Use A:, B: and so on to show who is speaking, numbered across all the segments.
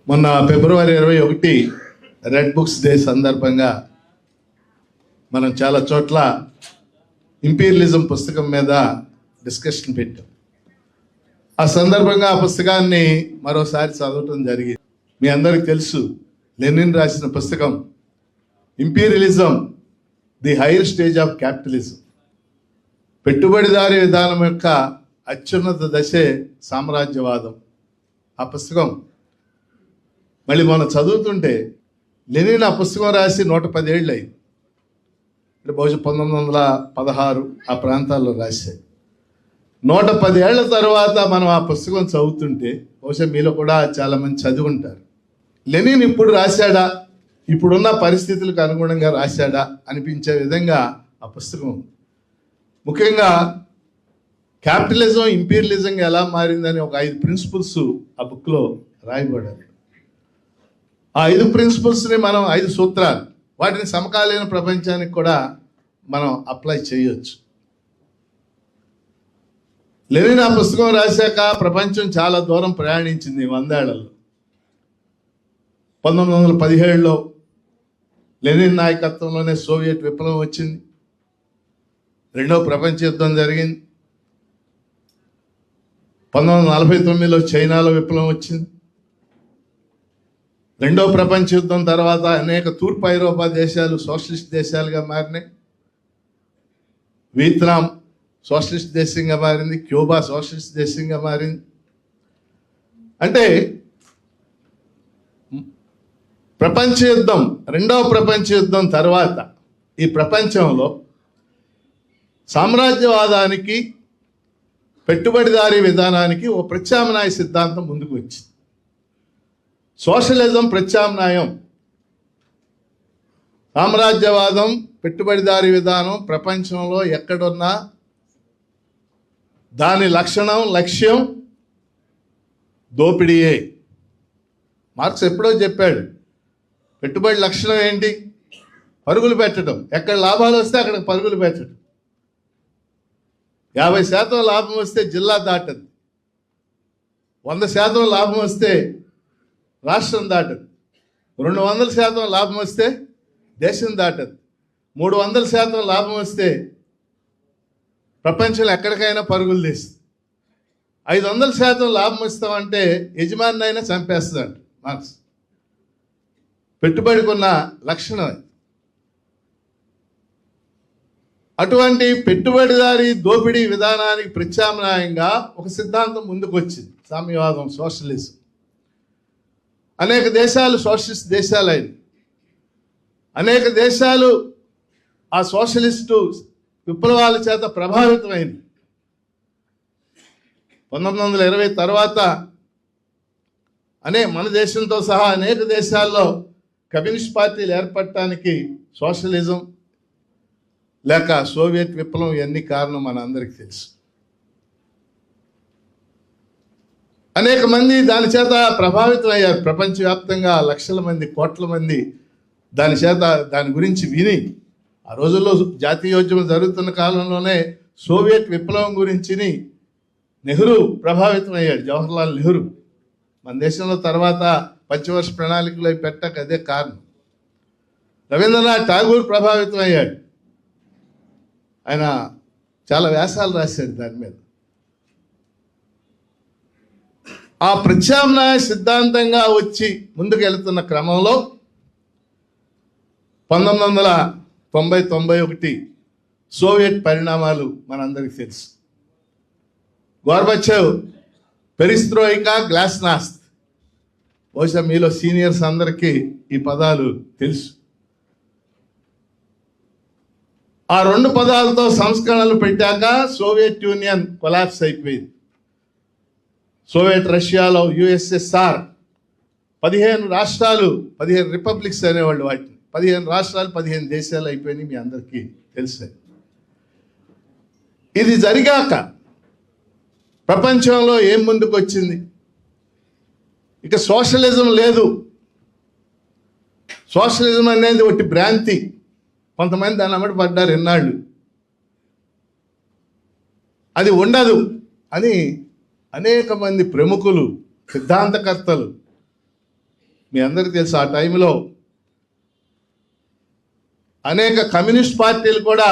A: మొన్న ఫిబ్రవరి 21 red books day సందర్భంగా మనం చాలా చోట్ల ఇంపీరియలిజం పుస్తకం మీద డిస్కషన్ పెట్టాం. ఆ సందర్భంగా ఆ పుస్తకాన్ని మరోసారి చదవటం జరిగింది. మీ అందరికి తెలుసు, లెనిన్ రాసిన పుస్తకం imperialism the hire stage of capitalism. పెట్టుబడిదారీ విధానం యొక్క అత్యున్నత దశే సామ్రాజ్యవాదం. ఆ పుస్తకం మళ్ళీ మనం చదువుతుంటే లెనిన్ ఆ పుస్తకం రాసి 110 ఏళ్ళు అయింది. అంటే బహుశా 1916 ఆ ప్రాంతాల్లో రాశాయి. 110 ఏళ్ల తర్వాత మనం ఆ పుస్తకం చదువుతుంటే బహుశా మీలో కూడా చాలామంది చదివి ఉంటారు. లెనిన్ ఇప్పుడు రాశాడా, ఇప్పుడున్న పరిస్థితులకు అనుగుణంగా రాశాడా అనిపించే విధంగా ఆ పుస్తకం. ముఖ్యంగా క్యాపిటలిజం ఇంపీరియలిజంగా ఎలా మారిందని ఒక 5 ప్రిన్సిపల్స్ ఆ బుక్లో రాయబడారు. ఆ 5 ప్రిన్సిపల్స్ని మనం 5 సూత్రాలు, వాటిని సమకాలీన ప్రపంచానికి కూడా మనం అప్లై చేయొచ్చు. లెనిన్ ఆ పుస్తకం రాశాక ప్రపంచం చాలా దూరం ప్రయాణించింది 100 ఏళ్లలో. 1917లో లెనిన్ నాయకత్వంలోనే సోవియట్ విప్లవం వచ్చింది. రెండవ ప్రపంచ యుద్ధం జరిగింది. 1949లో చైనాలో విప్లవం వచ్చింది. రెండవ ప్రపంచ యుద్ధం తర్వాత అనేక తూర్పు ఐరోపా దేశాలు సోషలిస్ట్ దేశాలుగా మారినాయి. వియత్నాం సోషలిస్ట్ దేశంగా మారింది, క్యూబా సోషలిస్ట్ దేశంగా మారింది. అంటే ప్రపంచ యుద్ధం, రెండవ ప్రపంచ యుద్ధం తర్వాత ఈ ప్రపంచంలో సామ్రాజ్యవాదానికి, పెట్టుబడిదారీ విధానానికి ఓ ప్రత్యామ్నాయ సిద్ధాంతం ముందుకు వచ్చింది. సోషలిజం ప్రత్యామ్నాయం. సామ్రాజ్యవాదం, పెట్టుబడిదారీ విధానం ప్రపంచంలో ఎక్కడున్నా దాని లక్షణం, లక్ష్యం దోపిడీయే. మార్క్స్ ఎప్పుడో చెప్పాడు, పెట్టుబడి లక్షణం ఏంటి? పరుగులు పెట్టడం. ఎక్కడ లాభాలు వస్తే అక్కడ పరుగులు పెట్టడం. 50% లాభం వస్తే జిల్లా దాటదు, 100% లాభం వస్తే రాష్ట్రం దాటదు, 200% లాభం వస్తే దేశం దాటదు, 300% లాభం వస్తే ప్రపంచంలో ఎక్కడికైనా పరుగులు తీస్తుంది. 500% లాభం ఇస్తామంటే యజమాని అయినా చంపేస్తుందంట మార్క్స్. పెట్టుబడికున్న లక్షణం. అటువంటి పెట్టుబడిదారీ దోపిడీ విధానానికి ప్రత్యామ్నాయంగా ఒక సిద్ధాంతం ముందుకు వచ్చింది, సామ్యవాదం, సోషలిజం. అనేక దేశాలు సోషలిస్ట్ దేశాలు అయింది. అనేక దేశాలు ఆ సోషలిస్టు విప్లవాల చేత ప్రభావితమైంది. 1920 తర్వాత మన దేశంతో సహా అనేక దేశాల్లో కమ్యూనిస్ట్ పార్టీలు ఏర్పడటానికి సోషలిజం లేక సోవియట్ విప్లవం ఇవన్నీ కారణం మన అందరికీ తెలుసు. అనేక మంది దాని చేత ప్రభావితం అయ్యారు. ప్రపంచవ్యాప్తంగా లక్షల మంది, కోట్ల మంది దాని గురించి విని, ఆ రోజుల్లో జాతీయోద్యమం జరుగుతున్న కాలంలోనే సోవియట్ విప్లవం గురించి నెహ్రూ ప్రభావితం అయ్యాడు, జవహర్లాల్ నెహ్రూ. మన దేశంలో తర్వాత పంచవర్ష ప్రణాళికలో పెట్టక అదే కారణం. రవీంద్రనాథ్ ఠాగూర్ ప్రభావితం అయ్యాడు. ఆయన చాలా వ్యాసాలు రాశాడు దాని మీద. ఆ ప్రత్యామ్నాయ సిద్ధాంతంగా వచ్చి ముందుకు వెళుతున్న క్రమంలో 1990-91 సోవియట్ పరిణామాలు మనందరికీ తెలుసు. గోర్బచేవ్, పెరిస్ట్రోయికా, గ్లాస్నాస్త్. బహుశా మీలో సీనియర్స్ అందరికీ ఈ పదాలు తెలుసు. ఆ 2 పదాలతో సంస్కరణలు పెట్టాక సోవియట్ యూనియన్ కొలాప్స్ అయిపోయింది. సోవియట్ రష్యాలో యుఎస్ఎస్ఆర్ 15 రాష్ట్రాలు, 15 రిపబ్లిక్స్ అనేవాళ్ళు. వాటిని 15 రాష్ట్రాలు, 15 దేశాలు అయిపోయినాయి. మీ అందరికీ తెలుసు. ఇది జరిగాక ప్రపంచంలో ఏం ముందుకు వచ్చింది? ఇక సోషలిజం లేదు. సోషలిజం అనేది ఒకటి భ్రాంతి. కొంతమంది దాన్ని అమ్మటి పడ్డారు ఎన్నాళ్ళు. అది ఉండదు అని అనేక మంది ప్రముఖులు, సిద్ధాంతకర్తలు మీ అందరికీ తెలుసు ఆ టైంలో అనేక కమ్యూనిస్ట్ పార్టీలు కూడా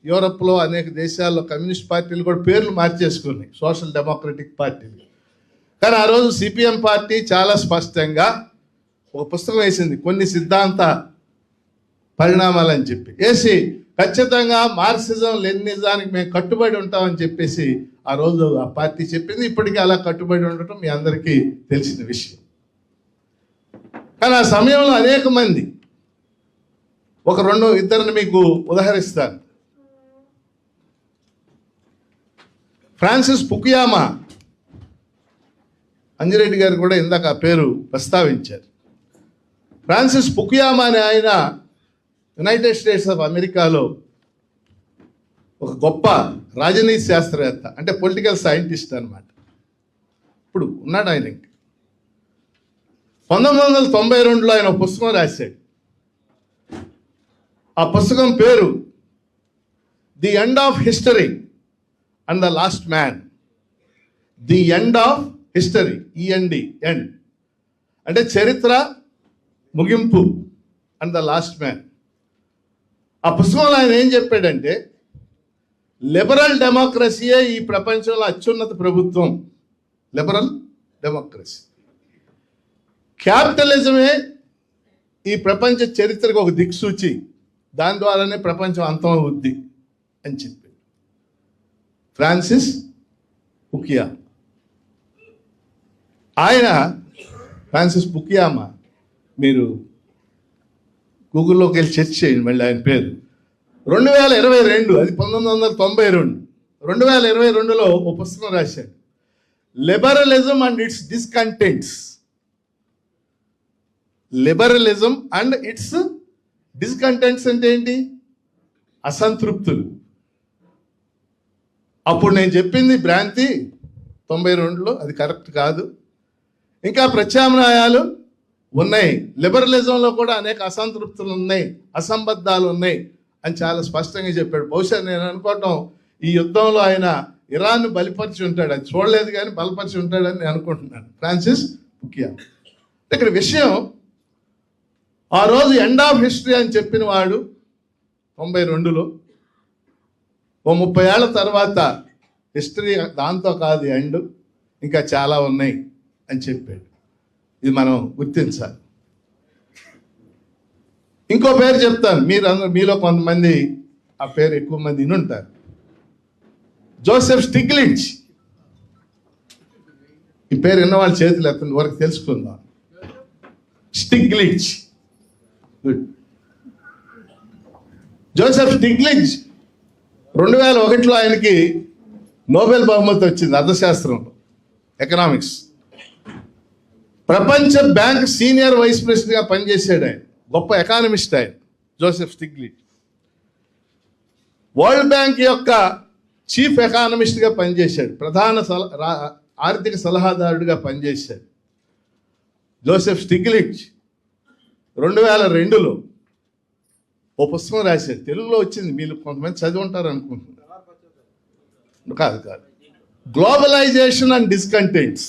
A: యూరప్లో అనేక దేశాల్లో కమ్యూనిస్ట్ పార్టీలు కూడా పేర్లు మార్చేసుకున్నాయి సోషల్ డెమోక్రటిక్ పార్టీలు. కానీ ఆ రోజు సిపిఎం పార్టీ చాలా స్పష్టంగా ఒక పుస్తకం వేసింది, కొన్ని సిద్ధాంత పరిణామాలు అని చెప్పి వేసి ఖచ్చితంగా మార్క్సిజం లెనినిజానికి మేము కట్టుబడి ఉంటామని చెప్పేసి ఆ రోజు ఆ పార్టీ చెప్పింది. ఇప్పటికీ అలా కట్టుబడి ఉండటం మీ అందరికీ తెలిసిన విషయం. కానీ ఆ సమయంలో అనేక మంది, ఒక ఇద్దరిని మీకు ఉదాహరిస్తాను. ఫ్రాన్సిస్ ఫుకుయామా, అంజిరెడ్డి గారు కూడా ఇందాక ఆ పేరు ప్రస్తావించారు. ఫ్రాన్సిస్ ఫుకుయామా అనే ఆయన యునైటెడ్ స్టేట్స్ ఆఫ్ అమెరికాలో ఒక గొప్ప రాజనీతి శాస్త్రవేత్త, అంటే పొలిటికల్ సైంటిస్ట్ అన్నమాట. ఇప్పుడు ఉన్నాడు ఆయన. 1992లో ఆయన ఒక పుస్తకం రాశాడు. ఆ పుస్తకం పేరు the end of history and the last man. The end of history, end అంటే చరిత్ర ముగింపు, అండ్ ద లాస్ట్ మ్యాన్. ఆ పుస్తకంలో ఆయన ఏం చెప్పాడంటే, లిబరల్ డెమోక్రసీయే ఈ ప్రపంచంలో అత్యున్నత ప్రభుత్వం. Liberal democracy. క్యాపిటలిజమే ఈ ప్రపంచ చరిత్రకు ఒక దిక్సూచి, దాని ద్వారానే ప్రపంచం అంతం అవుద్ది అని చెప్పి ఫ్రాన్సిస్ ఫుకుయామా. ఆయన ఫ్రాన్సిస్ ఫుకుయామా, మీరు గూగుల్లోకి వెళ్ళి సెర్చ్ చేయండి మళ్ళీ ఆయన పేరు. 2022, అది 1992, 2022లో ఒక పుస్తకం రాశాడు, liberalism and its discontents. Liberalism and its discontents అంటే ఏంటి? అసంతృప్తులు. అప్పుడు నేను చెప్పింది భ్రాంతి 92లో, అది కరెక్ట్ కాదు. ఇంకా ప్రత్యామ్నాయాలు ఉన్నాయి. లిబరలిజంలో కూడా అనేక అసంతృప్తులు ఉన్నాయి, అసంబద్ధాలు ఉన్నాయి అని చాలా స్పష్టంగా చెప్పాడు. బహుశా నేను అనుకోవటం ఈ యుద్ధంలో ఆయన ఇరాన్ను బలిపరిచి ఉంటాడు, అది చూడలేదు కానీ బలపరిచి ఉంటాడని నేను అనుకుంటున్నాను. ఫ్రాన్సిస్ ఫుకుయామా. ఇక్కడ విషయం, ఆ రోజు ఎండ్ ఆఫ్ హిస్టరీ అని చెప్పిన వాడు 92లో, ఓ 30 ఏళ్ల తర్వాత హిస్టరీ దాంతో కాదు ఎండ్, ఇంకా చాలా ఉన్నాయి అని చెప్పాడు. ఇది మనం గుర్తించాలి. ఇంకో పేరు చెప్తాను, మీలో కొంతమంది ఆ పేరు ఎక్కువ మంది వినుంటారు, జోసెఫ్ స్టిగ్లిట్జ్. ఈ పేరు విన్న వాళ్ళ చేతులు ఎత్తండి, వరకు తెలుసుకుందాం. స్టిగ్లిట్జ్. గుడ్. జోసెఫ్ స్టిగ్లిట్జ్ 2001లో ఆయనకి నోబెల్ బహుమతి వచ్చింది అర్థశాస్త్రంలో, ఎకనామిక్స్. ప్రపంచ బ్యాంక్ సీనియర్ వైస్ ప్రెసిడెంట్గా పనిచేశాడు ఆయన. గొప్ప ఎకానమిస్ట్ ఆయన, జోసెఫ్ స్టిగ్లిట్జ్. వరల్డ్ బ్యాంక్ యొక్క చీఫ్ ఎకానమిస్ట్గా పనిచేశాడు, ప్రధాన ఆర్థిక సలహాదారుడిగా పనిచేశాడు. జోసెఫ్ స్టిగ్లిట్జ్ 2002లో ఓ పుస్తకం రాశాడు, తెలుగులో వచ్చింది, మీరు కొంతమంది చదివి ఉంటారు అనుకుంటున్నారు. కాదు, గ్లోబలైజేషన్ అండ్ డిస్కంటెంట్స్.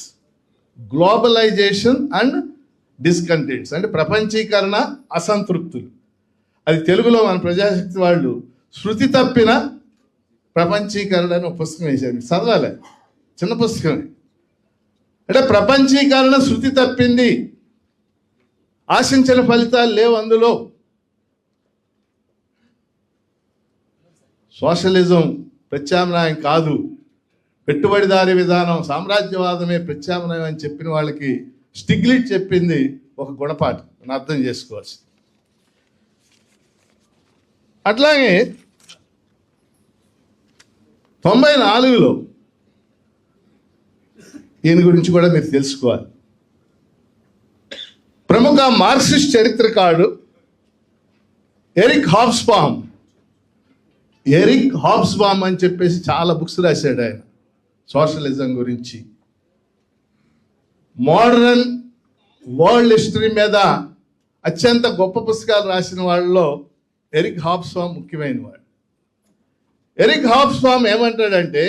A: గ్లోబలైజేషన్ అండ్ డిస్కంటెంట్స్ అంటే ప్రపంచీకరణ, అసంతృప్తులు. అది తెలుగులో మన ప్రజాశక్తి వాళ్ళు శృతి తప్పిన ప్రపంచీకరణ అని ఒక పుస్తకం వేశారు, చదవాలి, చిన్న పుస్తకమే. అంటే ప్రపంచీకరణ శృతి తప్పింది, ఆశించిన ఫలితాలు లేవు అందులో. సోషలిజం ప్రత్యామ్నాయం కాదు, పెట్టుబడిదారీ విధానం, సామ్రాజ్యవాదమే ప్రత్యామ్నాయం అని చెప్పిన వాళ్ళకి స్టిగ్లిట్జ్ చెప్పింది ఒక గుణపాఠం, అని అర్థం చేసుకోవచ్చు. అట్లాగే 94లో ఈయన గురించి కూడా మీరు తెలుసుకోవాలి. ప్రముఖ మార్క్సిస్ట్ చరిత్రకారుడు ఎరిక్ హాబ్స్బామ్ అని చెప్పేసి చాలా బుక్స్ రాశాడు ఆయన సోషలిజం గురించి. మోడర్న్ వరల్డ్ హిస్టరీ మీద అత్యంత గొప్ప పుస్తకాలు రాసిన వాళ్ళలో ఎరిక్ హాబ్స్బామ్ ముఖ్యమైన వాడు. ఎరిక్ హాబ్స్బామ్ ఏమంటాడంటే,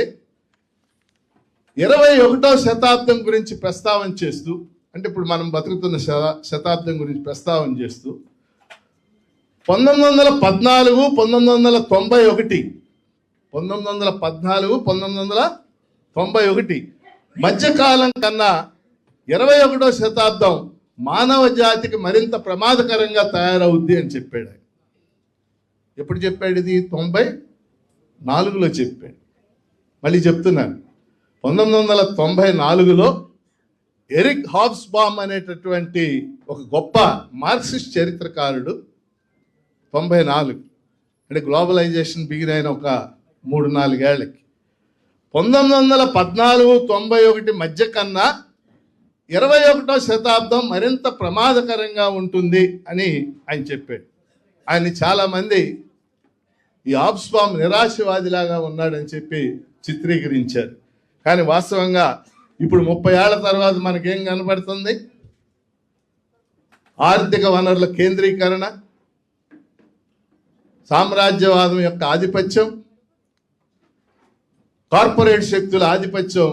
A: 21వ శతాబ్దం గురించి ప్రస్తావన చేస్తూ అంటే ఇప్పుడు మనం బతుకుతున్న శతాబ్దం గురించి ప్రస్తావన చేస్తూ 1914, 1991, 1914, 1991 మధ్యకాలం కన్నా 21వ శతాబ్దం మానవ జాతికి మరింత ప్రమాదకరంగా తయారవుద్ది అని చెప్పాడు ఆయన. ఎప్పుడు చెప్పాడు ఇది? 94లో చెప్పాడు. మళ్ళీ చెప్తున్నాను, 1994లో ఎరిక్ హాబ్స్బామ్ అనేటటువంటి ఒక గొప్ప మార్క్సిస్ట్ చరిత్రకారుడు 94 అంటే గ్లోబలైజేషన్ బిగిన్ అయిన ఒక 3-4 ఏళ్ళకి 1914, 91 మధ్య కన్నా 21వ శతాబ్దం మరింత ప్రమాదకరంగా ఉంటుంది అని ఆయన చెప్పాడు. ఆయన్ని చాలామంది ఈ హాబ్స్బామ్ నిరాశవాదిలాగా ఉన్నాడని చెప్పి చిత్రీకరించారు. కానీ వాస్తవంగా ఇప్పుడు 30 ఏళ్ల తర్వాత మనకేం కనబడుతుంది? ఆర్థిక వనరుల కేంద్రీకరణ, సామ్రాజ్యవాదం యొక్క ఆధిపత్యం, కార్పొరేట్ శక్తుల ఆధిపత్యం,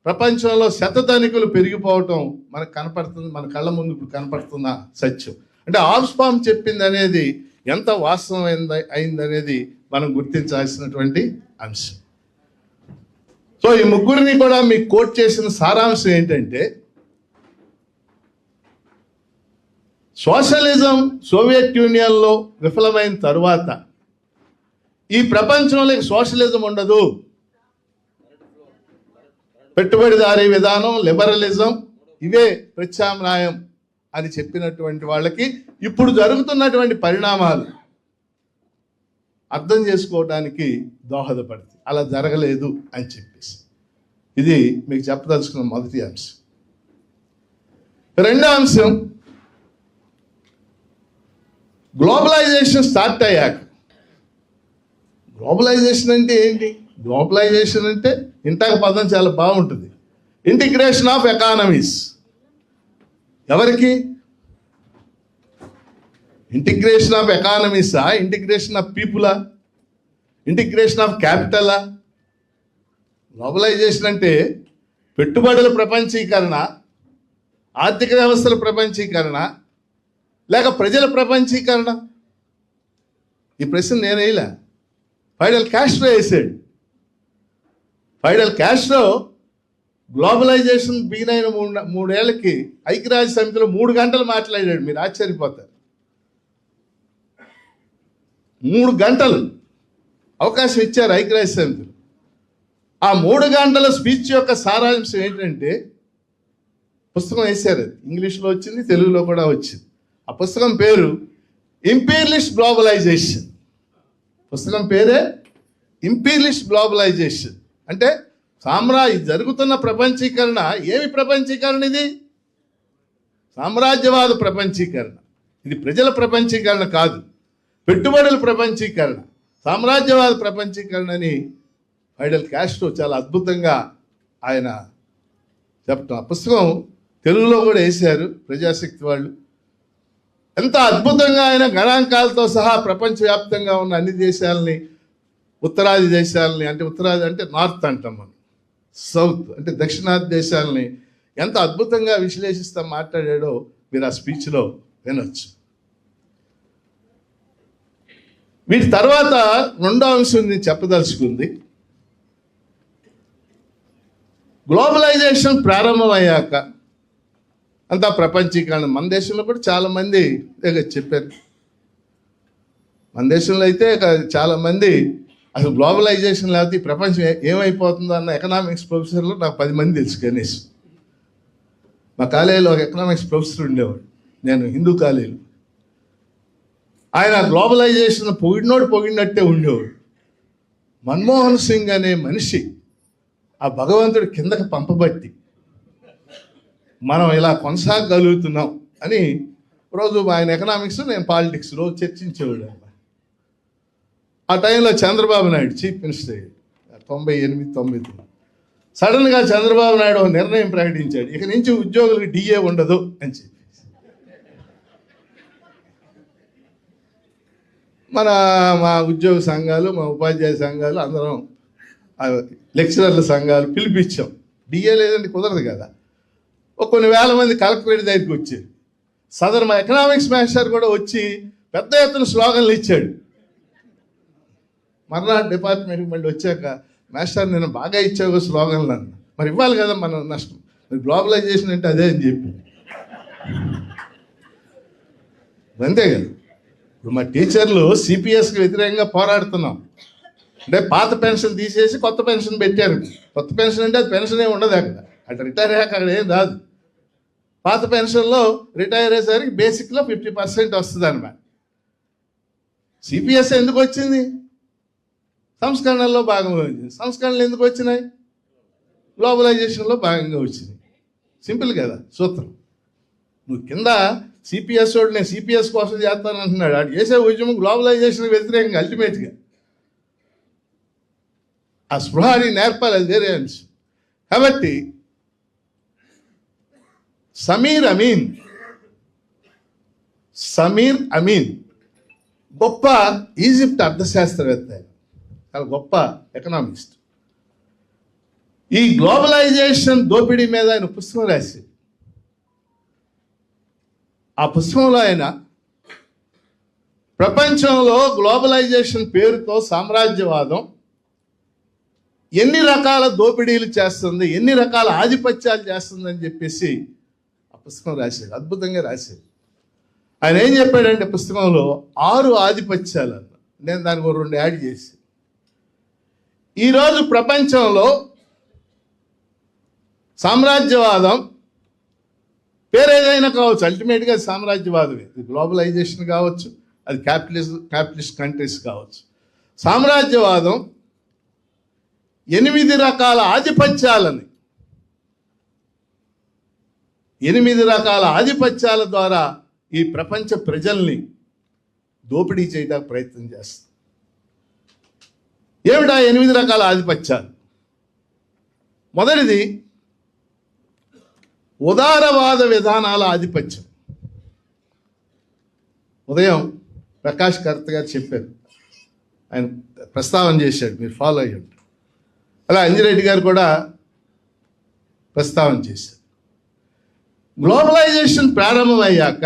A: ప్రపంచంలో శతధనికులు పెరిగిపోవటం మనకు కనపడుతుంది, మన కళ్ళ ముందు కనపడుతున్న సత్యం. అంటే హాబ్స్బామ్ చెప్పింది అనేది ఎంత వాస్తవం అయిందనేది మనం గుర్తించాల్సినటువంటి అంశం. సో ఈ ముగ్గురిని కూడా మీకు కోట్ చేసిన సారాంశం ఏంటంటే, సోషలిజం సోవియట్ యూనియన్లో విఫలమైన తరువాత ఈ ప్రపంచంలో సోషలిజం ఉండదు, పెట్టుబడిదారీ విధానం, లిబరలిజం ఇవే ప్రత్యామ్నాయం అని చెప్పినటువంటి వాళ్ళకి ఇప్పుడు జరుగుతున్నటువంటి పరిణామాలు అర్థం చేసుకోవడానికి దోహదపడుతుంది. అలా జరగలేదు అని చెప్పేసి ఇది మీకు చెప్పదలుచుకున్న మొదటి అంశం. రెండో అంశం, గ్లోబలైజేషన్ స్టార్ట్ అయ్యాక, గ్లోబలైజేషన్ అంటే ఏంటి? గ్లోబలైజేషన్ అంటే ఇంటాక పదం చాలా బాగుంటుంది. Integration of economies. ఎవరికి? ఇంటిగ్రేషన్ ఆఫ్ ఎకానమీసా? ఇంటిగ్రేషన్ ఆఫ్ పీపులా? ఇంటిగ్రేషన్ ఆఫ్ క్యాపిటలా? గ్లోబలైజేషన్ అంటే పెట్టుబడుల ప్రపంచీకరణ, ఆర్థిక వ్యవస్థల ప్రపంచీకరణ, లేక ప్రజల ప్రపంచీకరణ? ఈ ప్రశ్న నేను వేయలే, ఫైడల్ కాస్ట్రో వేసాడు. ఫైడల్ కాస్ట్రో గ్లోబలైజేషన్ బిగిన్ అయిన 3 ఏళ్ళకి ఐక్యరాజ్య సమితిలో 3 గంటలు మాట్లాడాడు. మీరు ఆశ్చర్యపోతారు. 3 గంటలు అవకాశం ఇచ్చారు ఐక్యరాజ్య సమితిలో. ఆ 3 గంటల స్పీచ్ యొక్క సారాంశం ఏంటంటే, పుస్తకం వేశారు, ఇంగ్లీష్లో వచ్చింది, తెలుగులో కూడా వచ్చింది. ఆ పుస్తకం పేరు ఇంపీరియలిస్ట్ గ్లోబలైజేషన్. పుస్తకం పేరే ఇంపీరియలిస్ట్ గ్లోబలైజేషన్. అంటే జరుగుతున్న ప్రపంచీకరణ ఏమి ప్రపంచీకరణ? ఇది సామ్రాజ్యవాద ప్రపంచీకరణ. ఇది ప్రజల ప్రపంచీకరణ కాదు, పెట్టుబడుల ప్రపంచీకరణ, సామ్రాజ్యవాద ప్రపంచీకరణ అని ఫైడల్ కాస్ట్రో చాలా అద్భుతంగా ఆయన చెప్పటం. ఆ పుస్తకం తెలుగులో కూడా వేశారు ప్రజాశక్తి వాళ్ళు. ఎంత అద్భుతంగా ఆయన గణాంకాలతో సహా ప్రపంచవ్యాప్తంగా ఉన్న అన్ని దేశాలని, ఉత్తరాది దేశాలని, అంటే ఉత్తరాది అంటే నార్త్ అంటాం మనం, సౌత్ అంటే దక్షిణాది దేశాలని ఎంత అద్భుతంగా విశ్లేషిస్తూ మాట్లాడాడో మీరు ఆ స్పీచ్లో వినొచ్చు. వీటి తర్వాత రెండో అంశం నేను చెప్పదలుచుకుంది, గ్లోబలైజేషన్ ప్రారంభమయ్యాక అంతా ప్రపంచీకరణ. మన దేశంలో కూడా చాలామంది చెప్పారు. మన దేశంలో అయితే చాలామంది అసలు గ్లోబలైజేషన్ లేకపోతే ఈ ప్రపంచం ఏమైపోతుందో అన్న ఎకనామిక్స్ ప్రొఫెసర్లు నాకు 10 మంది తెలుసు కనీసం. మా కాలేజీలో ఒక ఎకనామిక్స్ ప్రొఫెసర్ ఉండేవాడు, నేను హిందూ కాలేజీలో. ఆయన గ్లోబలైజేషన్ పొగిడినట్టే ఉండేవాడు. మన్మోహన్ సింగ్ అనే మనిషి ఆ భగవంతుడి కిందకి పంపబట్టి మనం ఇలా కొనసాగలుగుతున్నాం అని రోజు ఆయన ఎకనామిక్స్, నేను పాలిటిక్స్ రోజు చర్చించేవాడు. ఆ టైంలో చంద్రబాబు నాయుడు చీఫ్ మినిస్టర్ అయ్యాడు 98-99. సడన్గా చంద్రబాబు నాయుడు ఒక నిర్ణయం ప్రకటించాడు, ఇక నుంచి ఉద్యోగులకు డిఏ ఉండదు అని చెప్పి. మా ఉద్యోగ సంఘాలు, మా ఉపాధ్యాయ సంఘాలు అందరం, లెక్చరర్ల సంఘాలు పిలిపించాం. డిఏ లేదంటే కుదరదు కదా. కొన్ని వేల మంది కలెక్టరేట్ దగ్గరికి వచ్చారు. సదర్ ఎకనామిక్స్ మాస్టర్ కూడా వచ్చి పెద్ద ఎత్తున స్లోగన్లు ఇచ్చాడు. మర్నాడు డిపార్ట్మెంట్కి మళ్ళీ వచ్చాక, మాస్టర్ నేను బాగా ఇచ్చావు స్లోగన్లు అన్న. మరి ఇవ్వాలి కదా మనం నష్టం, మరి గ్లోబలైజేషన్ అంటే అదే అని చెప్పి అంతే కదా. ఇప్పుడు మా టీచర్లు సిపిఎస్కి వ్యతిరేకంగా పోరాడుతున్నాం. అంటే పాత పెన్షన్ తీసేసి కొత్త పెన్షన్ పెట్టారు. కొత్త పెన్షన్ అంటే అది పెన్షన్ ఏమి ఉండదు అక్కడ, అక్కడ రిటైర్ అయ్యాక అక్కడ ఏం రాదు. పాత పెన్షన్లో రిటైర్ అయ్యేసరికి బేసిక్లో 50% వస్తుంది అన్నమాట. సిపిఎస్ ఎందుకు వచ్చింది? సంస్కరణల్లో భాగంగా వచ్చింది. సంస్కరణలు ఎందుకు వచ్చినాయి? గ్లోబలైజేషన్లో భాగంగా వచ్చింది. సింపుల్ కదా సూత్రం. నువ్వు కింద సిపిఎస్ వాడు నేను సిపిఎస్ కోసం చేస్తాను అంటున్నాడు. వాడు చేసే ఉద్యమం గ్లోబలైజేషన్ వ్యతిరేకంగా అల్టిమేట్గా. ఆ స్పృహాన్ని నేర్పాలి, అది వేరే అంశం. కాబట్టి సమీర్ అమీన్ గొప్ప ఈజిప్ట్ అర్థశాస్త్రవేత్త, చాలా గొప్ప ఎకనామిస్ట్. ఈ గ్లోబలైజేషన్ దోపిడీ మీద ఆయన పుస్తకం రాశారు. ఆ పుస్తకంలో ఆయన ప్రపంచంలో గ్లోబలైజేషన్ పేరుతో సామ్రాజ్యవాదం ఎన్ని రకాల దోపిడీలు చేస్తుంది, ఎన్ని రకాల ఆధిపత్యాలు చేస్తుందని చెప్పేసి ఆ పుస్తకం రాశారు. అద్భుతంగా రాశారు. ఆయన ఏం చెప్పాడంటే పుస్తకంలో 6 ఆధిపత్యాలు అన్న. నేను దానికి 2 యాడ్ చేసి, ఈరోజు ప్రపంచంలో సామ్రాజ్యవాదం పేరేదైనా కావచ్చు, అల్టిమేట్గా అది సామ్రాజ్యవాదమే. అది గ్లోబలైజేషన్ కావచ్చు, అది క్యాపిటలిస్ట్ కంట్రీస్ కావచ్చు. సామ్రాజ్యవాదం 8 రకాల ఆధిపత్యాలని, 8 రకాల ఆధిపత్యాల ద్వారా ఈ ప్రపంచ ప్రజల్ని దోపిడీ చేయడానికి ప్రయత్నం చేస్తుంది. ఏమిటా 8 రకాల ఆధిపత్యాలు? మొదటిది ఉదారవాద విధానాల ఆధిపత్యం. ఉదయం ప్రకాష్ కర్త గారు చెప్పారు, ఆయన ప్రస్తావన చేశాడు, మీరు ఫాలో అయ్యాడు. అలా అంజిరెడ్డి గారు కూడా ప్రస్తావన చేశారు. గ్లోబలైజేషన్ ప్రారంభమయ్యాక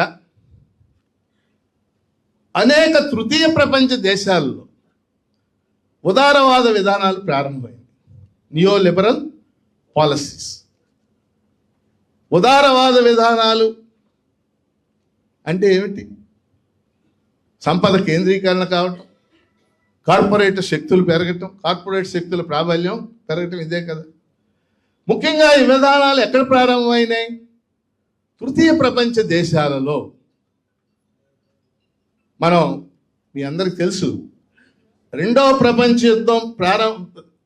A: అనేక తృతీయ ప్రపంచ దేశాల్లో ఉదారవాద విధానాలు ప్రారంభమైంది. Neo liberal policies. ఉదారవాద విధానాలు అంటే ఏమిటి? సంపద కేంద్రీకరణ కావటం, కార్పొరేట్ శక్తులు పెరగటం, కార్పొరేట్ శక్తుల ప్రాబల్యం పెరగటం, ఇదే కదా. ముఖ్యంగా ఈ విధానాలు ఎక్కడ ప్రారంభమైనాయి? తృతీయ ప్రపంచ దేశాలలో. మనం మీ అందరికి తెలుసు, 2వ ప్రపంచ యుద్ధం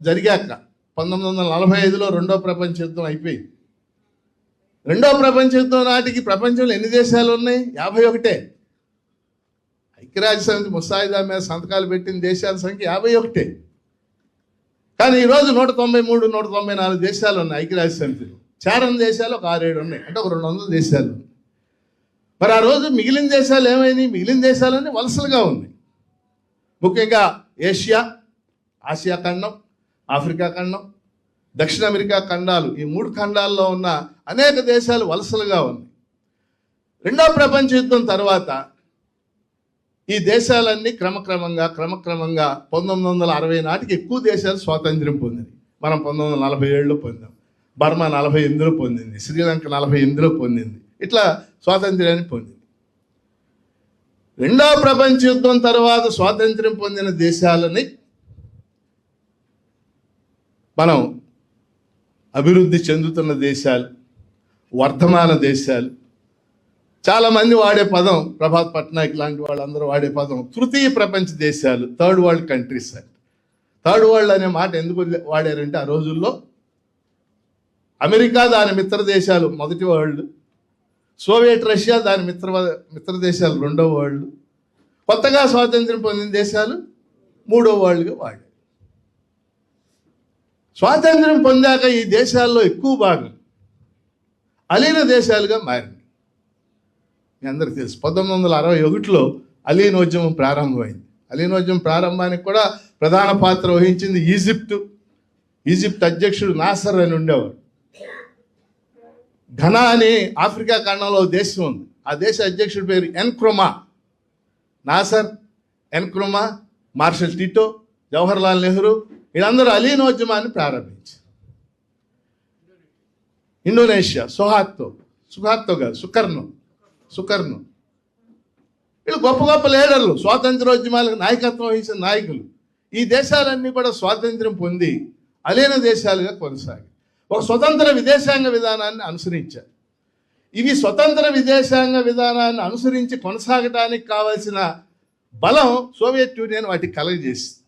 A: జరిగాక 1945లో 2వ ప్రపంచ యుద్ధం అయిపోయింది. 2వ ప్రపంచ యుద్ధం నాటికి ప్రపంచంలో ఎన్ని దేశాలు ఉన్నాయి? 51. ఐక్యరాజ్య సమితి ముసాయిదా మీద సంతకాలు పెట్టిన దేశాల సంఖ్య 51. కానీ ఈరోజు 193, 194 దేశాలు ఉన్నాయి ఐక్యరాజ్య సమితిలో. చేరని దేశాలు ఒక 6-7 ఉన్నాయి, అంటే ఒక 200 దేశాలు. మరి ఆ రోజు మిగిలిన దేశాలు ఏమైనాయి? మిగిలిన దేశాలన్నీ వలసలుగా ఉన్నాయి. ముఖ్యంగా ఆసియా ఖండం, ఆఫ్రికా ఖండం, దక్షిణ అమెరికా ఖండాలు, ఈ 3 ఖండాల్లో ఉన్న అనేక దేశాలు వలసలుగా ఉన్నాయి. 2వ ప్రపంచ యుద్ధం తర్వాత ఈ దేశాలన్నీ క్రమక్రమంగా 1960 నాటికి ఎక్కువ దేశాలు స్వాతంత్ర్యం పొందింది. మనం 1947లో పొందాం, బర్మా 48లో పొందింది, శ్రీలంక 48లో పొందింది. ఇట్లా స్వాతంత్ర్యాన్ని పొందింది. 2వ ప్రపంచ యుద్ధం తర్వాత స్వాతంత్ర్యం పొందిన దేశాలని మనం అభివృద్ధి చెందుతున్న దేశాలు, వర్ధమాన దేశాలు. చాలామంది వాడే పదం, ప్రభాత్ పట్నాయక్ లాంటి వాళ్ళందరూ వాడే పదం తృతీయ ప్రపంచ దేశాలు, థర్డ్ వరల్డ్ కంట్రీస్ అంటే. థర్డ్ వరల్డ్ అనే మాట ఎందుకు వాడారంటే, ఆ రోజుల్లో అమెరికా దాని మిత్ర దేశాలు మొదటి వరల్డ్, సోవియట్ రష్యా దాని మిత్ర దేశాలు 2వ వరల్డ్, కొత్తగా స్వాతంత్ర్యం పొందిన దేశాలు 3వ వరల్డ్గా వాడారు. స్వాతంత్ర్యం పొందాక ఈ దేశాల్లో ఎక్కువ భాగం అలీన దేశాలుగా మారింది. మీ అందరికీ తెలుసు, 1961లో అలీనోద్యమం ప్రారంభమైంది. అలీనోద్యమం ప్రారంభానికి కూడా ప్రధాన పాత్ర వహించింది ఈజిప్ట్ అధ్యక్షుడు నాసర్ అని ఉండేవాడు. ఘనా అని ఆఫ్రికా ఖండంలో దేశం ఉంది. ఆ దేశ అధ్యక్షుడి పేరు ఎన్క్రొమా. నాసర్, ఎన్క్రొమా, మార్షల్ టిటో, జవహర్లాల్ నెహ్రూ వీళ్ళందరూ అలీనోద్యమాన్ని ప్రారంభించారు. ఇండోనేషియా సుహార్తో కాదు సుకర్ణో వీళ్ళు గొప్ప గొప్ప లీడర్లు, స్వాతంత్రోద్యమాలకు నాయకత్వం వహించిన నాయకులు. ఈ దేశాలన్నీ కూడా స్వాతంత్ర్యం పొంది అలీన దేశాలుగా కొనసాగి ఒక స్వతంత్ర విదేశాంగ విధానాన్ని అనుసరించారు. ఇవి స్వతంత్ర విదేశాంగ విధానాన్ని అనుసరించి కొనసాగటానికి కావాల్సిన బలం సోవియట్ యూనియన్ వాటికి కలగజేసింది.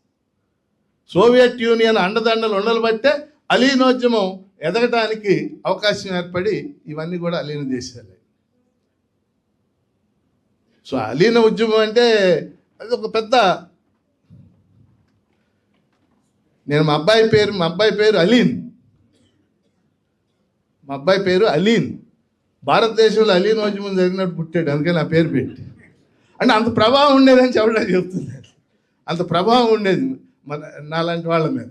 A: సోవియట్ యూనియన్ అండదండలు ఉండబట్టే అలీనోద్యమం ఎదగటానికి అవకాశం ఏర్పడి ఇవన్నీ కూడా అలీన దేశాలే. సో అలీన ఉద్యమం అంటే అది ఒక పెద్ద, నేను మా అబ్బాయి పేరు అలీన్. మా అబ్బాయి పేరు అలీన్. భారతదేశంలో అలీనోద్యమం జరిగినట్టు పుట్టాడు, అందుకే నా పేరు పెట్టి. అంటే అంత ప్రభావం ఉండేదని చెప్పడానికి చెప్తున్నారు. అంత ప్రభావం ఉండేది మన నాలాంటి వాళ్ళ మీద.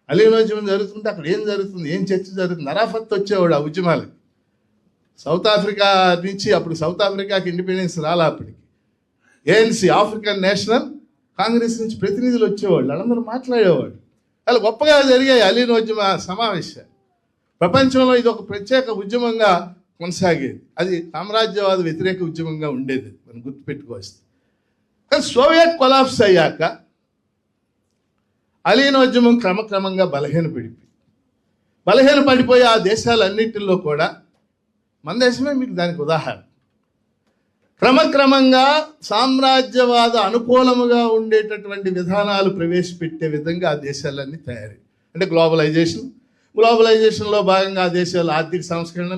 A: అలీనోద్యమం జరుగుతుంటే అక్కడ ఏం జరుగుతుంది, ఏం చర్చ జరుగుతుంది. నరాఫత్ వచ్చేవాడు ఆ ఉద్యమాలకి. సౌత్ ఆఫ్రికా నుంచి, అప్పుడు సౌత్ ఆఫ్రికాకి ఇండిపెండెన్స్ రాలా అప్పటికి. ANC ఆఫ్రికన్ నేషనల్ కాంగ్రెస్ నుంచి ప్రతినిధులు వచ్చేవాళ్ళు, వాళ్ళందరూ మాట్లాడేవాళ్ళు. అలా గొప్పగా జరిగాయి అలీనోద్యమ సమావేశాలు. ప్రపంచంలో ఇది ఒక ప్రత్యేక ఉద్యమంగా కొనసాగేది. అది సామ్రాజ్యవాద వ్యతిరేక ఉద్యమంగా ఉండేది, మనం గుర్తుపెట్టుకోవచ్చు. కానీ సోవియట్ కొలాప్స్ అయ్యాక అలీనోద్యమం క్రమక్రమంగా బలహీనపడిపోయి ఆ దేశాలన్నింటిలో కూడా, మన దేశమే మీకు దానికి ఉదాహరణ, క్రమక్రమంగా సామ్రాజ్యవాద అనుకూలముగా ఉండేటటువంటి విధానాలు ప్రవేశపెట్టే విధంగా ఆ దేశాలన్నీ తయారై, అంటే గ్లోబలైజేషన్లో భాగంగా ఆ దేశాలు ఆర్థిక సంస్కరణ,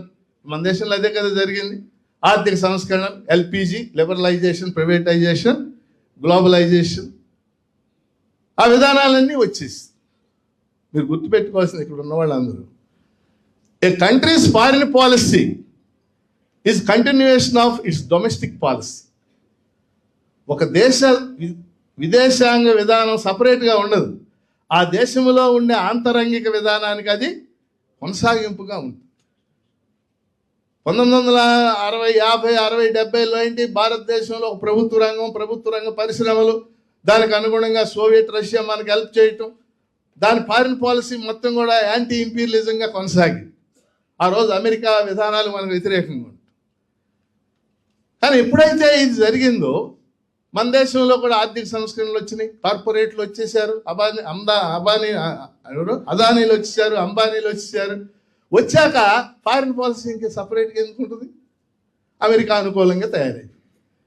A: మన దేశంలో అదే కదా జరిగింది. ఆర్థిక సంస్కరణ, LPG, లిబరలైజేషన్, ప్రైవేటైజేషన్, గ్లోబలైజేషన్, ఆ విధానాలన్నీ వచ్చేసి మీరు గుర్తుపెట్టుకోవాల్సింది ఇక్కడ ఉన్న వాళ్ళందరూ, a country's foreign policy is continuation of its domestic policy. ఒక దేశ విదేశాంగ విధానం సపరేట్గా ఉండదు, ఆ దేశంలో ఉండే ఆంతరంగిక విధానానికి అది కొనసాగింపుగా ఉంటుంది. 1960, 50, 60, 70లో ఏంటి, భారతదేశంలో ఒక ప్రభుత్వ రంగ పరిశ్రమలు, దానికి అనుగుణంగా సోవియట్ రష్యా మనకు హెల్ప్ చేయటం, దాని ఫారిన్ పాలసీ మొత్తం కూడా యాంటీ ఇంపీరియలిజంగా కొనసాగింది. ఆ రోజు అమెరికా విధానాలు మనకు వ్యతిరేకంగా ఉంటాయి. కానీ ఎప్పుడైతే ఇది జరిగిందో మన దేశంలో కూడా ఆర్థిక సంస్కరణలు వచ్చినాయి, కార్పొరేట్లు వచ్చేసారు, అదానీలు వచ్చేసారు, అంబానీలు వచ్చేసారు. వచ్చాక ఫారిన్ పాలసీ ఇంకా సపరేట్గా ఎందుకు ఉంటుంది? అమెరికా అనుకూలంగా తయారైంది,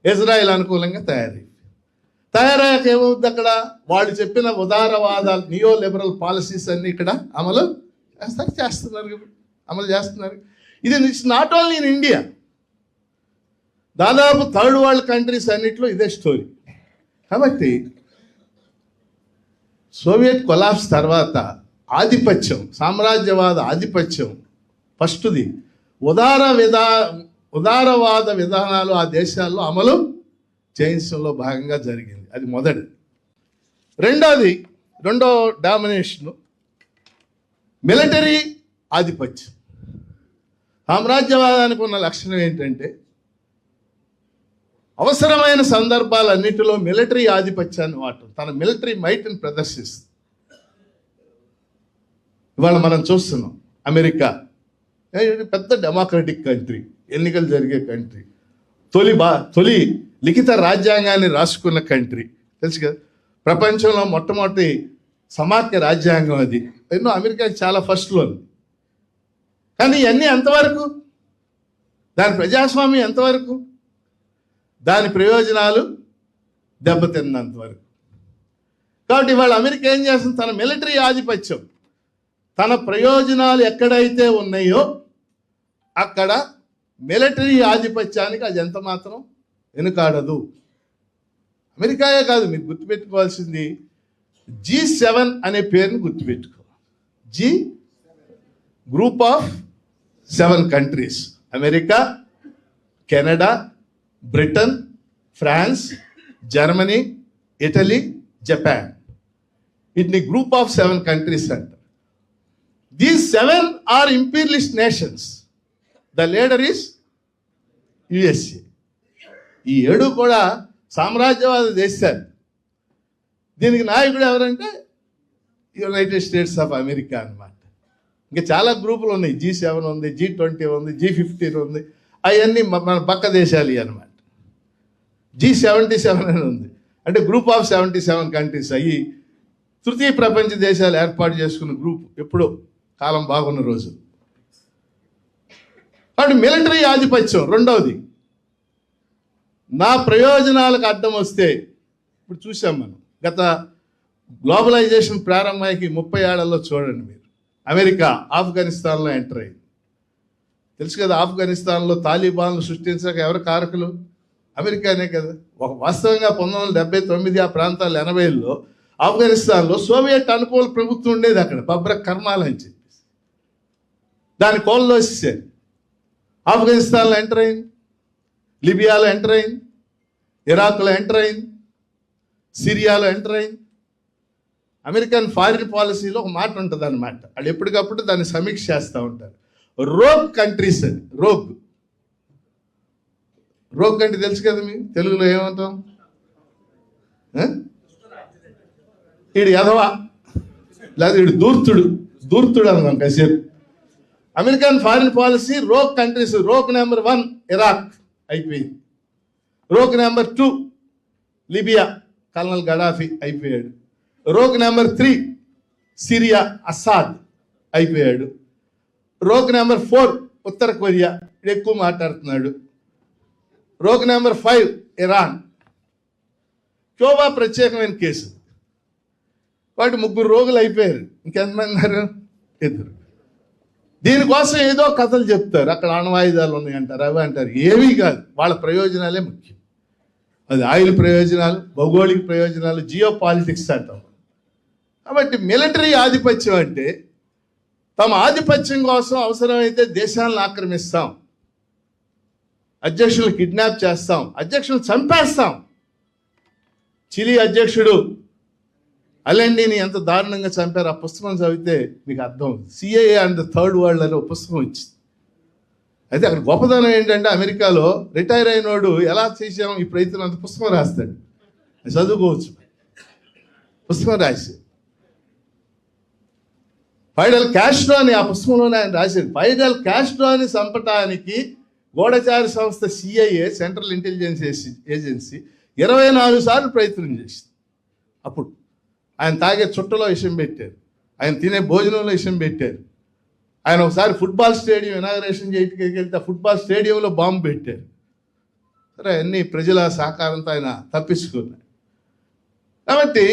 A: ఇజ్రాయెల్ అనుకూలంగా తయారయ్యాక ఏమవుతుంది, అక్కడ వాళ్ళు చెప్పిన ఉదారవాదాలు, నియో లిబరల్ పాలసీస్ అన్నీ ఇక్కడ అమలు చేస్తున్నారు. ఇది నాట్ ఓన్లీ ఇన్ ఇండియా, దాదాపు థర్డ్ వరల్డ్ కంట్రీస్ అన్నిట్లో ఇదే స్టోరీ. కాబట్టి సోవియట్ కొలాప్స్ తర్వాత సామ్రాజ్యవాద ఆధిపత్యం ఫస్ట్ది ఉదారవాద విధానాలు ఆ దేశాల్లో అమలు చేయించడంలో భాగంగా జరిగింది. అది మొదటిది. రెండో డామినేషను మిలిటరీ ఆధిపత్యం. సామ్రాజ్యవాదానికి ఉన్న లక్షణం ఏంటంటే అవసరమైన సందర్భాలన్నిటిలో మిలిటరీ ఆధిపత్యాన్ని వాడటం, తన మిలిటరీ మైట్ని ప్రదర్శిస్తుంది. ఇవాళ మనం చూస్తున్నాం అమెరికా పెద్ద డెమోక్రటిక్ కంట్రీ, ఎన్నికలు జరిగే కంట్రీ, తొలి లిఖిత రాజ్యాంగాన్ని రాసుకున్న కంట్రీ, తెలుసు కదా. ప్రపంచంలో మొట్టమొదటి సమాఖ్య రాజ్యాంగం అది. ఎన్నో అమెరికా చాలా ఫస్ట్లో ఉంది. కానీ ఇవన్నీ ఎంతవరకు, దాని ప్రజాస్వామ్యం ఎంతవరకు, దాని ప్రయోజనాలు దెబ్బతిన్నంతవరకు. కాబట్టి ఇవాళ అమెరికా ఏం చేస్తుంది, తన మిలిటరీ ఆధిపత్యం, తన ప్రయోజనాలు ఎక్కడైతే ఉన్నాయో అక్కడ మిలిటరీ ఆధిపత్యానికి అది ఎంత మాత్రం వెనుకాడదు. అమెరికాయే కాదు, మీరు గుర్తుపెట్టుకోవాల్సింది G7 అనే పేరుని గుర్తుపెట్టుకోవాలి. Group of 7 countries, America, Canada, Britain, France, Germany, Italy, Japan. వీటిని గ్రూప్ ఆఫ్ 7 కంట్రీస్ అంటారు. These 7 are imperialist nations. The leader is USA. ఈ 7 కూడా సామ్రాజ్యవాద దేశాలు. దీనికి నాయకుడు ఎవరంటే యునైటెడ్ స్టేట్స్ ఆఫ్ అమెరికా అన్నమాట. ఇంకా చాలా గ్రూపులు ఉన్నాయి. G7 ఉంది, G20 ఉంది, G15 ఉంది. అవన్నీ మన పక్క దేశాలు అనమాట. G77 అని ఉంది, అంటే గ్రూప్ ఆఫ్ 77 కంట్రీస్. అయ్యి తృతీయ ప్రపంచ దేశాలు ఏర్పాటు చేసుకున్న గ్రూప్ ఎప్పుడో కాలం బాగున్న రోజు. కాబట్టి మిలిటరీ ఆధిపత్యం రెండవది. నా ప్రయోజనాలకు అడ్డం వస్తే, ఇప్పుడు చూసాం మనం గత గ్లోబలైజేషన్ ప్రారంభానికి 30 ఏళ్లలో చూడండి మీరు, అమెరికా ఆఫ్ఘనిస్తాన్లో ఎంటర్ అయింది. తెలుసు కదా, ఆఫ్ఘనిస్తాన్లో తాలిబాన్లు సృష్టించక ఎవరు కారకులు? అమెరికానే కదా. వాస్తవంగా 1979 ఆ ప్రాంతాలు 80లో ఆఫ్ఘనిస్తాన్లో సోవియట్ అనుకూల ప్రభుత్వం ఉండేది. అక్కడ బబ్రక్ కర్మాల్ అని చెప్పేసి దాని కోల్లో వచ్చేసారు. ఆఫ్ఘనిస్తాన్లో ఎంటర్ అయింది, లిబియాలో ఎంటర్ అయింది, ఇరాక్లో ఎంటర్ అయింది, సిరియాలో ఎంటర్ అయింది. అమెరికన్ ఫారిన్ పాలసీలో ఒక మాట ఉంటుంది అన్నమాట. వాళ్ళు ఎప్పటికప్పుడు దాన్ని సమీక్ష చేస్తూ ఉంటారు. రోగ్ కంట్రీస్ అని. రోగ్ అంటే తెలుసు కదా మీకు, తెలుగులో ఏమంటాం? వీడు ఎదవా, లేదా వీడు దూర్తుడు అన్నాం కాసేపు. American foreign policy rogue countries. Rogue number 1 Iraq అయిపోయింది. Rogue number 2 Libya, colonel Gaddafi అయిపోయాడు. రోగ్ నెంబర్ 3 సిరియా, అసాద్ అయిపోయాడు. రోగ్ నెంబర్ 4 ఉత్తర కొరియా, ఎక్కువ మాట్లాడుతున్నాడు. Rogue number 5 Iran. క్యూబా ప్రత్యేకమైన కేసు. వాటి 3 రోగులు అయిపోయారు. ఇంకెంతమంది ఉన్నారు? 2. దీనికోసం ఏదో కథలు చెప్తారు. అక్కడ అణ్వాయుధాలు ఉన్నాయి అంటారు, అవి అంటారు. ఏమీ కాదు, వాళ్ళ ప్రయోజనాలే ముఖ్యం. అది ఆయిల్ ప్రయోజనాలు, భౌగోళిక ప్రయోజనాలు, జియో పాలిటిక్స్ అంటాం. కాబట్టి మిలిటరీ ఆధిపత్యం అంటే తమ ఆధిపత్యం కోసం అవసరమైతే దేశాలను ఆక్రమిస్తాం, అధ్యక్షులను కిడ్నాప్ చేస్తాం, అధ్యక్షులను చంపేస్తాం. చిలీ అధ్యక్షుడు అలెండీని ఎంత దారుణంగా చంపారు. ఆ పుస్తకం చదివితే మీకు అర్థం. CIA and the third world అనే ఒక పుస్తకం వచ్చింది. అయితే అక్కడ గొప్పదనం ఏంటంటే, అమెరికాలో రిటైర్ అయినోడు ఎలా చేసాం ఈ ప్రయత్నం అంత పుస్తకం రాస్తాడు. చదువుకోవచ్చు, పుస్తకం రాసి. ఫైడల్ కాస్ట్రో అని ఆ పుస్తకంలోనే ఆయన రాశాడు. ఫైడల్ కాస్ట్రోని చంపటానికి గూఢచారి సంస్థ CIA, సెంట్రల్ ఇంటెలిజెన్స్ ఏజెన్సీ 24 సార్లు ప్రయత్నం చేసింది. అప్పుడు ఆయన తాగే చుట్టలో విషయం పెట్టారు, ఆయన తినే భోజనంలో విషయం పెట్టారు. ఆయన ఒకసారి ఫుట్బాల్ స్టేడియం ఇనాగరేషన్ చేయడానికి వెళ్తే ఫుట్బాల్ స్టేడియంలో బాంబు పెట్టారు. సరే, అన్ని ప్రజల సహకారంతో ఆయన తప్పించుకున్నాడు. కాబట్టి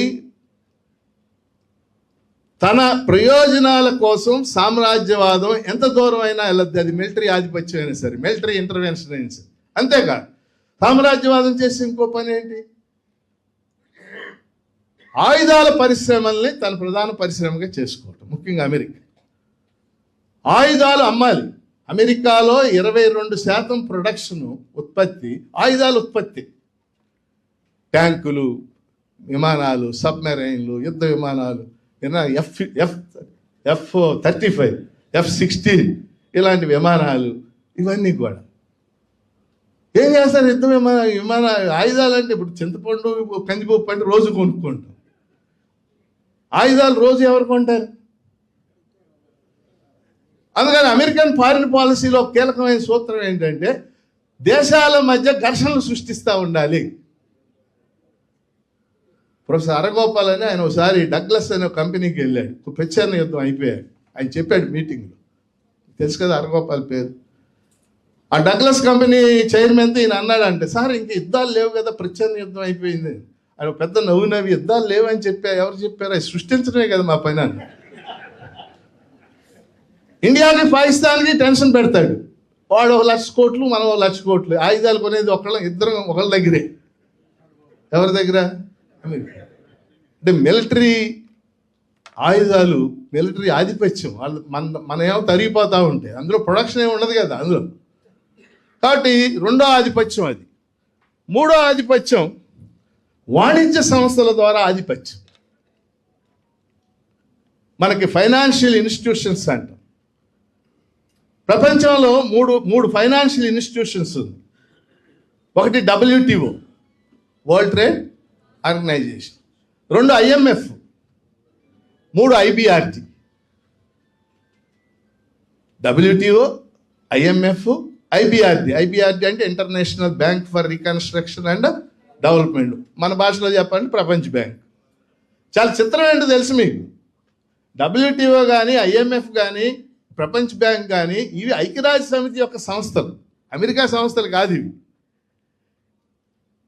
A: తన ప్రయోజనాల కోసం సామ్రాజ్యవాదం ఎంత దూరం అయినా వెళ్ళద్ది. అది మిలిటరీ ఆధిపత్యం అయినా సరే, మిలిటరీ ఇంటర్వెన్షన్ అయినా సరే. అంతేకాదు, సామ్రాజ్యవాదం చేసి ఇంకో పని ఏంటి? ఆయుధాల పరిశ్రమల్ని తన ప్రధాన పరిశ్రమగా చేసుకోవటం. ముఖ్యంగా అమెరికా ఆయుధాలు అమ్మాలి. అమెరికాలో 22% ప్రొడక్షన్ ఉత్పత్తి ఆయుధాల ఉత్పత్తి. ట్యాంకులు, విమానాలు, సబ్మెరైన్లు, యుద్ధ విమానాలు, F-35, F-16 ఇలాంటి విమానాలు, ఇవన్నీ కూడా ఏం చేస్తారు? యుద్ధ విమానాలు ఆయుధాలు అంటే ఇప్పుడు చింతపండు, కందిపప్పు అంటే రోజు కొనుక్కుంటాం. ఆయుధాలు రోజు ఎవరు కొంటారు? అందుకని అమెరికన్ ఫారిన్ పాలసీలో కీలకమైన సూత్రం ఏంటంటే, దేశాల మధ్య ఘర్షణలు సృష్టిస్తూ ఉండాలి. ప్రొఫెసర్ అరగోపాల్ అని ఆయన ఒకసారి డగ్లస్ అనే కంపెనీకి వెళ్ళాడు. ప్రచ్ఛన్న యుద్ధం అయిపోయాడు. ఆయన చెప్పాడు మీటింగ్లో, తెలుసు కదా అరగోపాల్ పేరు. ఆ డగ్లస్ కంపెనీ చైర్మన్తో ఈయన అన్నాడంటే, సార్ ఇంక యుద్ధాలు లేవు కదా, ప్రచ్ఛన్న యుద్ధం అయిపోయింది. ఆయన పెద్ద నవ్వు యుద్ధాలు లేవని చెప్పారు. ఎవరు చెప్పారు? అది సృష్టించడమే కదా మా పని అని. ఇండియాకి పాకిస్తాన్కి టెన్షన్ పెడతాడు. వాడు 1,00,000 కోట్లు, మనం 1,00,000 కోట్లు. ఆయుధాలు కొనేది ఇద్దరం ఒకళ్ళ దగ్గరే. ఎవరి దగ్గర? అంటే మిలిటరీ ఆయుధాలు, మిలిటరీ ఆధిపత్యం. వాళ్ళు మన ఏమో తరిగిపోతూ ఉంటాయి, అందులో ప్రొడక్షన్ ఏమి ఉండదు కదా అందులో. కాబట్టి రెండో ఆధిపత్యం అది. మూడో ఆధిపత్యం వాణిజ్య సంస్థల ద్వారా ఆధిపత్యం. మనకి ఫైనాన్షియల్ ఇన్స్టిట్యూషన్స్ అంటాం. ప్రపంచంలో మూడు ఫైనాన్షియల్ ఇన్స్టిట్యూషన్స్ ఉంది. ఒకటి WTO, world trade organisation. 2 IMF, 3 IBRD. WTO, IMF, IBRD. IBRD అంటే international bank for reconstruction and development. మన భాషలో చెప్పండి ప్రపంచ బ్యాంక్. చాలా చిత్రం ఏంటో తెలుసు మీకు, WTO కానీ IMF కానీ ప్రపంచ బ్యాంక్ కానీ ఇవి ఐక్యరాజ్య సమితి యొక్క సంస్థలు, అమెరికా సంస్థలు కాదు ఇవి.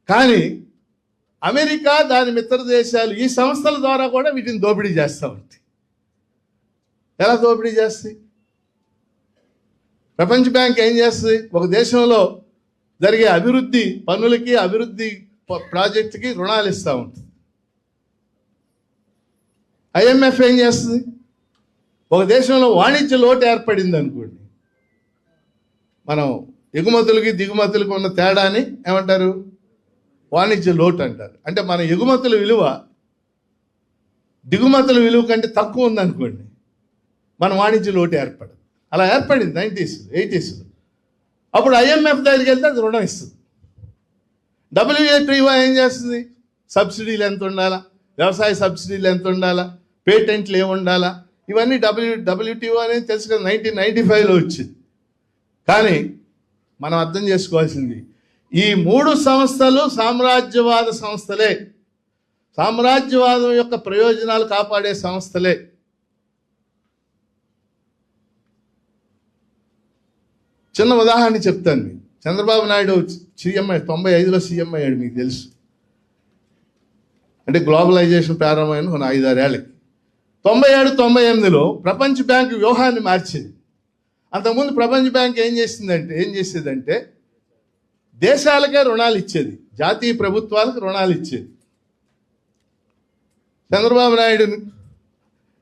A: కానీ అమెరికా దాని మిత్ర దేశాలు ఈ సంస్థల ద్వారా కూడా వీటిని దోపిడీ చేస్తూ ఉంటాయి. ఎలా దోపిడీ చేస్తాయి? ప్రపంచ బ్యాంక్ ఏం చేస్తుంది? ఒక దేశంలో జరిగే అభివృద్ధి పనులకి, అభివృద్ధి ప్రాజెక్టుకి రుణాలు ఇస్తూ ఉంటుంది. IMF ఏం చేస్తుంది? ఒక దేశంలో వాణిజ్య లోటు ఏర్పడింది అనుకోండి, మనం ఎగుమతులకి దిగుమతులకు ఉన్న తేడాని ఏమంటారు? వాణిజ్య లోటు అంటారు. అంటే మన ఎగుమతుల విలువ దిగుమతుల విలువ కంటే తక్కువ ఉందనుకోండి, మన వాణిజ్య లోటు ఏర్పడదు. అలా ఏర్పడింది 90s, 80s. అప్పుడు IMF దగ్గరికి వెళ్తే అది రుణం ఇస్తుంది. WTO ఏం చేస్తుంది? సబ్సిడీలు ఎంత ఉండాలా, వ్యవసాయ సబ్సిడీలు ఎంత ఉండాలా, పేటెంట్లు ఏమి ఉండాలా, ఇవన్నీ WTO అనేది తెలుసు కదా, 1995లో వచ్చింది. కానీ మనం అర్థం చేసుకోవాల్సింది, ఈ 3 సంస్థలు సామ్రాజ్యవాద సంస్థలే, సామ్రాజ్యవాదం యొక్క ప్రయోజనాలు కాపాడే సంస్థలే. చిన్న ఉదాహరణ చెప్తాను మీకు. చంద్రబాబు నాయుడు సీఎం 95లో సీఎం అయ్యాడు, మీకు తెలుసు. అంటే గ్లోబలైజేషన్ ప్రారంభమైన 5-6 ఏళ్ళకి. 97, 98లో ప్రపంచ బ్యాంక్ వ్యూహాన్ని మార్చింది. అంతకుముందు ప్రపంచ బ్యాంక్ ఏం చేసేదంటే దేశాలకే రుణాలు ఇచ్చేది, జాతీయ ప్రభుత్వాలకు రుణాలు ఇచ్చేది. చంద్రబాబు నాయుడు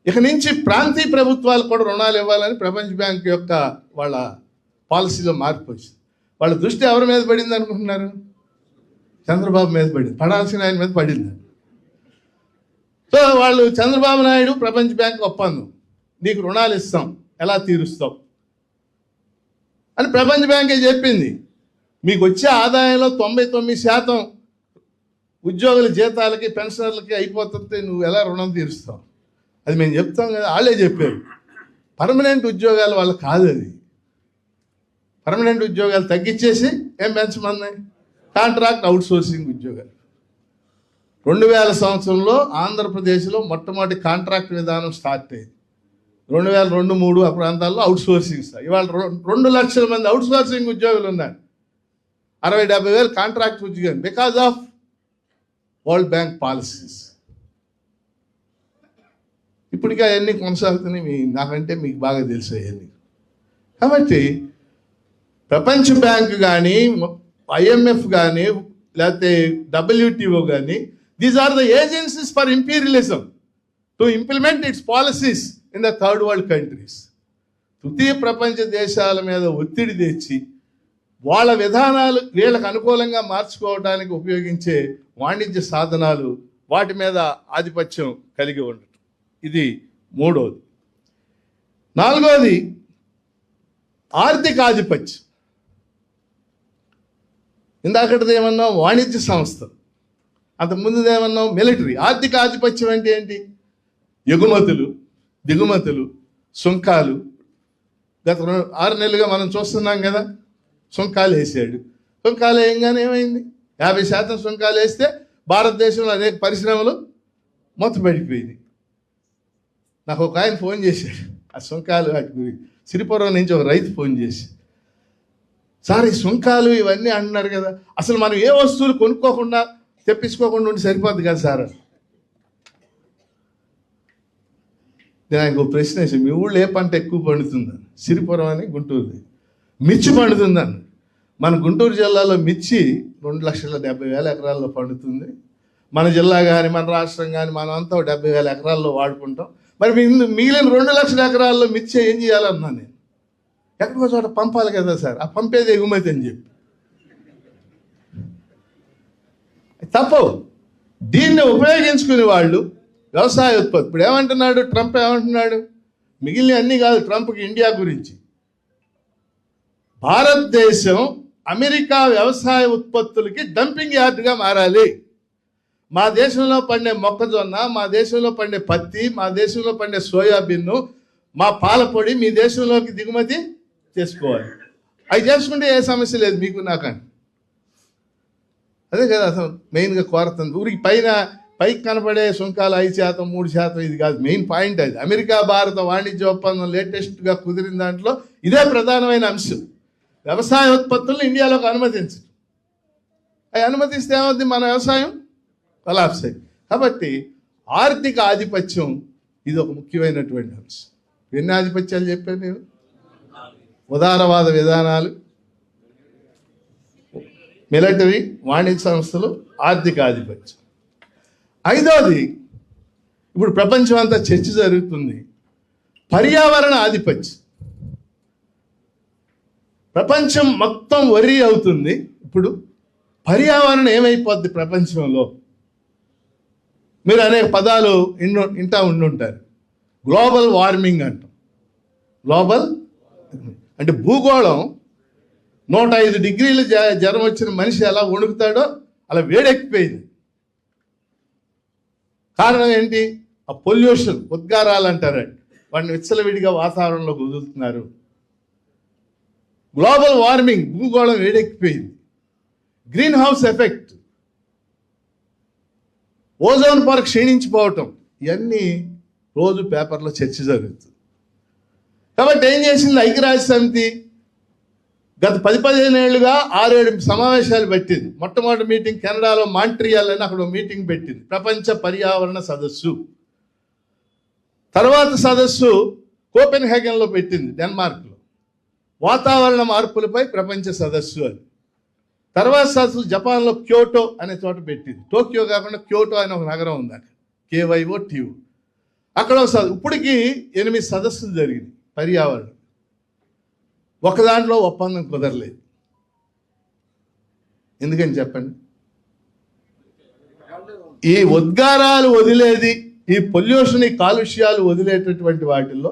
A: ఇక నుంచి ప్రాంతీయ ప్రభుత్వాలకు కూడా రుణాలు ఇవ్వాలని ప్రపంచ బ్యాంక్ యొక్క వాళ్ళ పాలసీలో మార్పు వచ్చింది. వాళ్ళ దృష్టి ఎవరి మీద పడింది అనుకుంటున్నారు? చంద్రబాబు మీద పడింది, పడాల్సిన ఆయన మీద పడింది. సో వాళ్ళు చంద్రబాబు నాయుడు ప్రపంచ బ్యాంక్ ఒప్పందం, నీకు రుణాలు ఇస్తాం, ఎలా తీరుస్తాం అని ప్రపంచ బ్యాంకే చెప్పింది. మీకు వచ్చే ఆదాయంలో 99% ఉద్యోగుల జీతాలకి, పెన్షనర్లకి అయిపోతుంటే నువ్వు ఎలా రుణం తీరుస్తావు? అది మేము చెప్తాం కదా, వాళ్ళే చెప్పారు. పర్మనెంట్ ఉద్యోగాలు వాళ్ళకి కాదు, అది పర్మనెంట్ ఉద్యోగాలు తగ్గించేసి ఏం పెంచమన్నాయి? కాంట్రాక్ట్ అవుట్సోర్సింగ్ ఉద్యోగాలు. 2000 సంవత్సరంలో ఆంధ్రప్రదేశ్లో మొట్టమొదటి కాంట్రాక్ట్ విధానం స్టార్ట్ అయింది. 2002-3 ఆ ప్రాంతాల్లో అవుట్సోర్సింగ్. ఇవాళ 2 లక్షల మంది అవుట్సోర్సింగ్ ఉద్యోగులు ఉన్నారు. 60-70 వేలు కాంట్రాక్ట్ ఉద్యోగం, because of world bank policies. ఇప్పటికీ అవన్నీ కొనసాగుతున్నాయి, నాకంటే మీకు బాగా తెలుసు అవన్నీ. కాబట్టి ప్రపంచ బ్యాంక్ కానీ, IMF కానీ, లేకపోతే WTO కానీ, these are the agencies for imperialism to implement its policies in the third world countries. తృతీయ ప్రపంచ దేశాల మీద ఒత్తిడి తెచ్చి వాళ్ళ విధానాలు వీళ్ళకు అనుకూలంగా మార్చుకోవడానికి ఉపయోగించే వాణిజ్య సాధనాలు, వాటి మీద ఆధిపత్యం కలిగి ఉండటం. ఇది 3వది. 4వది ఆర్థిక ఆధిపత్యం. ఇందాకటిది ఏమన్నాం? వాణిజ్య సంస్థలు. అంతకుముందుదేమన్నాం? మిలిటరీ. ఆర్థిక ఆధిపత్యం అంటే ఏంటి? ఎగుమతులు, దిగుమతులు, సుంకాలు. గత 6 నెలలుగా మనం చూస్తున్నాం కదా, సుంకాలు వేసాడు. సుంకాలు వేయంగానే ఏమైంది? 50% సుంకాలు వేస్తే భారతదేశంలో అనేక పరిశ్రమలు మూతపడిపోయింది. నాకు ఒక ఆయన ఫోన్ చేశాడు, ఆ సుంకాలు వాటి గురించి. సిరిపురం నుంచి ఒక రైతు ఫోన్ చేసి, సార్ ఈ సుంకాలు ఇవన్నీ అంటున్నారు కదా, అసలు మనం ఏ వస్తువులు కొనుక్కోకుండా తెప్పించుకోకుండా ఉండి సరిపోద్ది కదా సార్. నేను ఆయనకు ఒక ప్రశ్న వేసి, మీ ఊళ్ళో ఏ పంట ఎక్కువ పండుతుందని. సిరిపురం అని గుంటూరుది. మిర్చి పండుతుందని. మన గుంటూరు జిల్లాలో మిర్చి 2,70,000 ఎకరాల్లో పండుతుంది. మన జిల్లా కానీ, మన రాష్ట్రం కానీ, మనం అంతా 70,000 ఎకరాల్లో వాడుకుంటాం. మరి మిగిలిన 2,00,000 ఎకరాల్లో మిర్చి ఏం చేయాలన్నా నేను? ఎక్కడికో చోట పంపాలి కదా సార్, ఆ పంపేది ఎగుమతి అని చెప్పి. తప్పు. దీన్ని ఉపయోగించుకునే వాళ్ళు వ్యవసాయ ఉత్పత్తి. ఇప్పుడు ఏమంటున్నాడు ట్రంప్? ఏమంటున్నాడు? మిగిలిన అన్నీ కాదు, ట్రంప్కి ఇండియా గురించి భారతదేశం అమెరికా వ్యవసాయ ఉత్పత్తులకి డంపింగ్ యార్డ్గా మారాలి. మా దేశంలో పండే మొక్కజొన్న, మా దేశంలో పండే పత్తి, మా దేశంలో పండే సోయాబీన్, మా పాలపొడి మీ దేశంలోకి దిగుమతి చేసుకోవాలి. అవి చేసుకుంటే ఏ సమస్య లేదు మీకు నాకండి. అదే కదా అసలు మెయిన్గా కోరుతుంది. ఊరికి పైకి కనపడే సుంకాలు 5%, 3% ఇది కాదు మెయిన్ పాయింట్. అది అమెరికా భారత వాణిజ్య ఒప్పందం లేటెస్ట్గా కుదిరిన దాంట్లో ఇదే ప్రధానమైన అంశం. వ్యవసాయ ఉత్పత్తులను ఇండియాలోకి అనుమతించరు. అవి అనుమతిస్తే ఏమవుతుంది, మన వ్యవసాయం కొలాప్స్ అయ్యి. కాబట్టి ఆర్థిక ఆధిపత్యం ఇది ఒక ముఖ్యమైనటువంటి అంశం. ఎన్ని ఆధిపత్యాలు చెప్పాను నేను? ఉదారవాద విధానాలు, మిలిటరీ, వాణిజ్య సంస్థలు, ఆర్థిక ఆధిపత్యం. ఐదోది ఇప్పుడు ప్రపంచం అంతా చర్చ జరుగుతుంది, పర్యావరణ ఆధిపత్యం. ప్రపంచం మొత్తం వరి అవుతుంది. ఇప్పుడు పర్యావరణం ఏమైపోద్ది ప్రపంచంలో? మీరు అనేక పదాలు ఇంటా ఉండుంటారు. గ్లోబల్ వార్మింగ్ అంటాం. గ్లోబల్ అంటే భూగోళం 105 డిగ్రీలు జ్వరం వచ్చిన మనిషి ఎలా వణుకుతాడో అలా వేడెక్కిపోయింది. కారణం ఏంటి? ఆ పొల్యూషన్, ఉద్గారాలు అంటారండి, వాటిని విచ్చలవిడిగా వాతావరణంలోకి వదులుతున్నారు. గ్లోబల్ వార్మింగ్, భూగోళం వేడెక్కిపోయింది. గ్రీన్ హౌస్ ఎఫెక్ట్, ఓజోన్ పొర క్షీణించిపోవటం, ఇవన్నీ రోజు పేపర్లో చర్చ జరుగుతుంది. కాబట్టి ఏం చేసింది ఐక్యరాజ్య సమితి? గత 10-15 ఏళ్ళుగా 6-7 సమావేశాలు పెట్టింది. మొట్టమొదటి మీటింగ్ కెనడాలో మాంట్రియాల్ అని అక్కడ మీటింగ్ పెట్టింది, ప్రపంచ పర్యావరణ సదస్సు. తర్వాత సదస్సు కోపెన్హేగన్లో పెట్టింది, డెన్మార్క్లో, వాతావరణ మార్పులపై ప్రపంచ సదస్సు అని. తర్వాత సదస్సు జపాన్లో క్యోటో అనే చోట పెట్టింది. టోక్యో కాకుండా క్యోటో అనే ఒక నగరం ఉంది అక్కడ, KYOTO. అక్కడ ఇప్పటికీ 8 సదస్సులు జరిగింది పర్యావరణం. ఒక దాంట్లో ఒప్పందం కుదరలేదు. ఎందుకని చెప్పండి? ఈ ఉద్గారాలు వదిలేది, ఈ పొల్యూషన్, ఈ కాలుష్యాలు వదిలేటటువంటి వాటిల్లో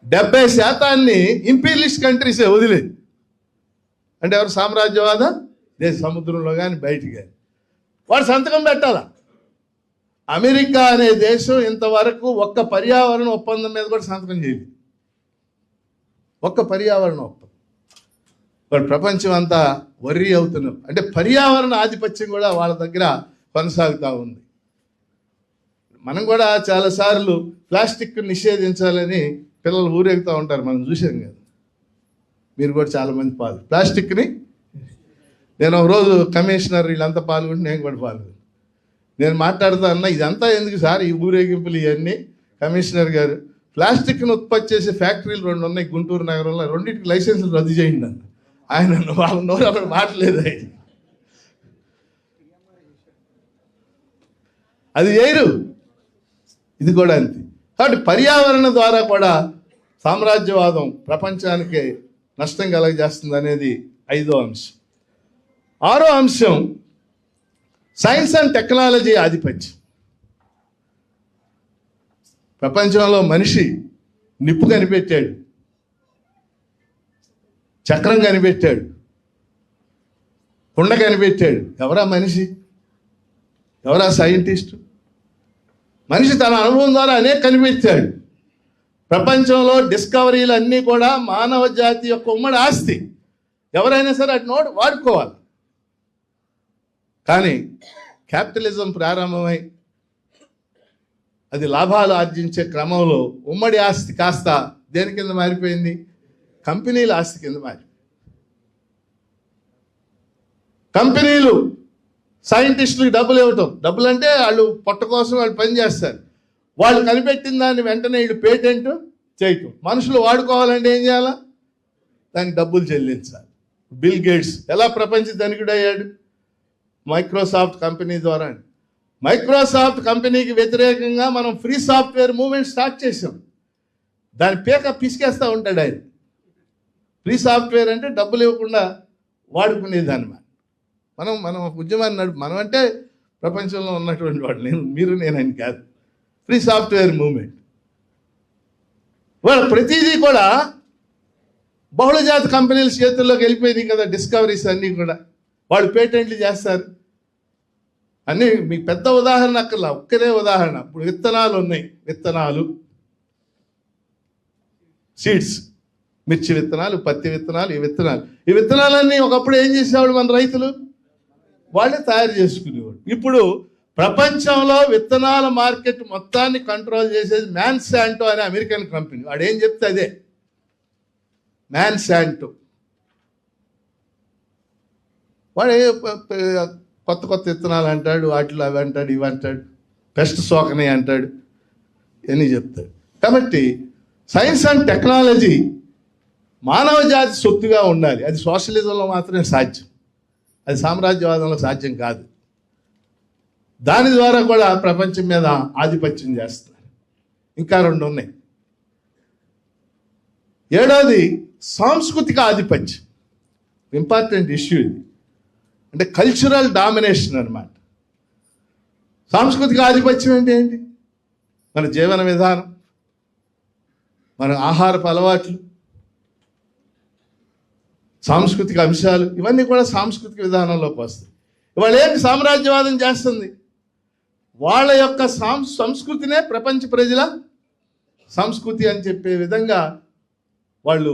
A: 70% ఇంపీరియలిస్ట్ కంట్రీసే వదిలేదు. అంటే ఎవరు? సామ్రాజ్యవాద దేశ, సముద్రంలో కానీ బయట కానీ. వాడు సంతకం పెట్టాలా? అమెరికా అనే దేశం ఇంతవరకు ఒక్క పర్యావరణ ఒప్పందం మీద కూడా సంతకం చేయలేదు. ఒక్క పర్యావరణ ఒప్పందం. వాడు ప్రపంచం అంతా వర్రీ అవుతున్నారు. అంటే పర్యావరణ ఆధిపత్యం కూడా వాళ్ళ దగ్గర కొనసాగుతూ ఉంది. మనం కూడా చాలాసార్లు ప్లాస్టిక్ నిషేధించాలని పిల్లలు ఊరేగుతూ ఉంటారు, మనం చూసాం కదా. మీరు కూడా చాలామంది ప్లాస్టిక్ని, నేను ఒక రోజు కమిషనర్ వీళ్ళంతా పాల్గొంటే నేను కూడా పాల్గొని నేను మాట్లాడుతా అన్నా, ఇదంతా ఎందుకు సార్ ఈ ఊరేగింపులు ఇవన్నీ? కమిషనర్ గారు, ప్లాస్టిక్ను ఉత్పత్తి చేసే ఫ్యాక్టరీలు 2 ఉన్నాయి గుంటూరు నగరంలో, 2టికి లైసెన్సులు రద్దు చేయండి అన్న. ఆయన వాళ్ళ నోరు అక్కడ మాట్లాడలేదు. అది చేయరు. ఇది కూడా అంతే. కాబట్టి పర్యావరణ ద్వారా కూడా సామ్రాజ్యవాదం ప్రపంచానికి నష్టం కలగజేస్తుంది అనేది 5వ అంశం. 6వ అంశం సైన్స్ అండ్ టెక్నాలజీ ఆధిపత్యం. ప్రపంచంలో మనిషి నిప్పు కనిపెట్టాడు, చక్రం కనిపెట్టాడు, కుండ కనిపెట్టాడు. ఎవరా మనిషి? ఎవరా సైంటిస్టు? మనిషి తన అనుభవం ద్వారా అనేక కనిపెట్టాడు. ప్రపంచంలో డిస్కవరీలు అన్నీ కూడా మానవ జాతి యొక్క ఉమ్మడి ఆస్తి. ఎవరైనా సరే అటు నోటు వాడుకోవాలి. కానీ క్యాపిటలిజం ప్రారంభమై అది లాభాలు ఆర్జించే క్రమంలో ఉమ్మడి ఆస్తి కాస్త దేని కింద మారిపోయింది? కంపెనీల ఆస్తి కింద మారి. కంపెనీలు సైంటిస్టులకు డబ్బులు ఇవ్వటం. డబ్బులు అంటే వాళ్ళు పొట్ట కోసం వాళ్ళు పని చేస్తారు. వాళ్ళు కనిపెట్టిన దాన్ని వెంటనే వీళ్ళు పేటెంట్ చేయటం. మనుషులు వాడుకోవాలంటే ఏం చేయాలా? దానికి డబ్బులు చెల్లించాలి. బిల్ గేట్స్ ఎలా ప్రపంచ ధనికుడయ్యాడు? మైక్రోసాఫ్ట్ కంపెనీ ద్వారా. మైక్రోసాఫ్ట్ కంపెనీకి వ్యతిరేకంగా మనం ఫ్రీ సాఫ్ట్వేర్ మూవ్మెంట్ స్టార్ట్ చేసాం. దాని పిసికేస్తూ ఉంటాడు ఆయన. ఫ్రీ సాఫ్ట్వేర్ అంటే డబ్బులు ఇవ్వకుండా వాడుకునేది అన్నమాట. మనం ఉద్యమాన్ని మనం అంటే ప్రపంచంలో ఉన్నటువంటి వాడు, నేనని కాదు. Free software movement. వాళ్ళ ప్రతిదీ కూడా బహుళజాతి కంపెనీల చేతుల్లోకి వెళ్ళిపోయినాయి కదా డిస్కవరీస్ అన్నీ కూడా. వాళ్ళు పేటెంట్లు చేస్తారు అన్నీ. మీకు పెద్ద ఉదాహరణ అక్కర్లా, ఒక్కరే ఉదాహరణ. ఇప్పుడు విత్తనాలు ఉన్నాయి, విత్తనాలు సీడ్స్, మిర్చి విత్తనాలు, పత్తి విత్తనాలు, ఈ విత్తనాలన్నీ ఒకప్పుడు ఏం చేసేవాడు మన రైతులు? వాళ్ళే తయారు చేసుకునేవాడు. ఇప్పుడు ప్రపంచంలో విత్తనాల మార్కెట్ మొత్తాన్ని కంట్రోల్ చేసేది మ్యాన్సాంటో అనే అమెరికన్ కంపెనీ. వాడు ఏం చెప్తే అదే మ్యాన్సాంటో. వాడు కొత్త కొత్త విత్తనాలు అంటాడు, వాటిలో అవి అంటాడు, ఇవి అంటాడు, పెస్ట్ సోకని అంటాడు, ఇవన్నీ చెప్తాడు. కాబట్టి సైన్స్ అండ్ టెక్నాలజీ మానవ జాతి సొత్తుగా ఉండాలి. అది సోషలిజంలో మాత్రమే సాధ్యం, అది సామ్రాజ్యవాదంలో సాధ్యం కాదు. దాని ద్వారా కూడా ప్రపంచం మీద ఆధిపత్యం చేస్తున్నారు. ఇంకా 2 ఉన్నాయి. 7వది సాంస్కృతిక ఆధిపత్యం. ఇంపార్టెంట్ ఇష్యూ ఇది. అంటే కల్చరల్ డామినేషన్ అన్నమాట. సాంస్కృతిక ఆధిపత్యం అంటే ఏంటి? మన జీవన విధానం, మన ఆహారపు అలవాట్లు, సాంస్కృతిక అంశాలు, ఇవన్నీ కూడా సాంస్కృతిక విధానంలోకి వస్తాయి. ఇవాళ ఏంటి సామ్రాజ్యవాదం చేస్తుంది? వాళ్ళ యొక్క సంస్కృతినే ప్రపంచ ప్రజల సంస్కృతి అని చెప్పే విధంగా వాళ్ళు,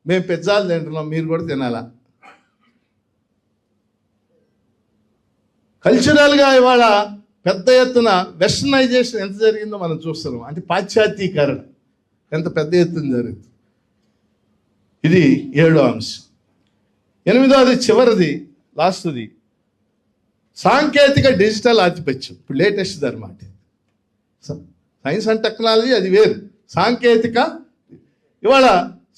A: మేము పిజ్జాలు తింటున్నాం, మీరు కూడా తినాలా. కల్చరల్గా ఇవాళ పెద్ద ఎత్తున వెస్టర్నైజేషన్ ఎంత జరిగిందో మనం చూస్తున్నాం. అంటే పాశ్చాత్యీకరణ ఎంత పెద్ద ఎత్తున జరుగుతుంది. ఇది 7వ అంశం. 8వది చివరిది, లాస్ట్ది సాంకేతిక డిజిటల్ ఆధిపత్యం. ఇప్పుడు లేటెస్ట్ అనమాట. సైన్స్ అండ్ టెక్నాలజీ అది వేరు, సాంకేతిక. ఇవాళ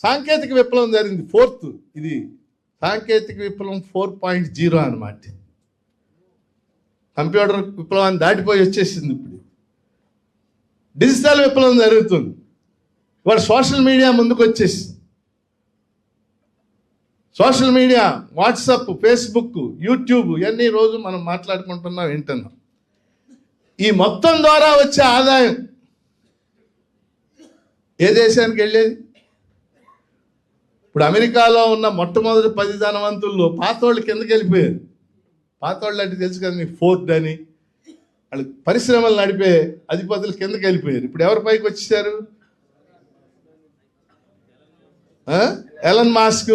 A: సాంకేతిక విప్లవం జరిగింది, 4th. ఇది సాంకేతిక విప్లవం 4.0 అన్నమాట. కంప్యూటర్ విప్లవాన్ని దాటిపోయి వచ్చేసింది. ఇప్పుడు డిజిటల్ విప్లవం జరుగుతుంది. ఇవాళ సోషల్ మీడియా ముందుకు వచ్చేసింది. Social media, WhatsApp, Facebook, YouTube, ఇవన్నీ రోజు మనం మాట్లాడుకుంటున్నాం, వింటున్నాం. ఈ మొత్తం ద్వారా వచ్చే ఆదాయం ఏ దేశానికి వెళ్ళేది? ఇప్పుడు అమెరికాలో ఉన్న మొట్టమొదటి 10 ధనవంతుల్లో పాతోళ్ళు కిందకి వెళ్ళిపోయారు. పాతోళ్ళు అంటే తెలుసు కదా మీకు, ఫోర్డ్ అని, వాళ్ళు పరిశ్రమలు నడిపే అధిపతులు కిందకి వెళ్ళిపోయారు. ఇప్పుడు ఎవరి పైకి వచ్చేసారు? ఎలన్ మాస్క్,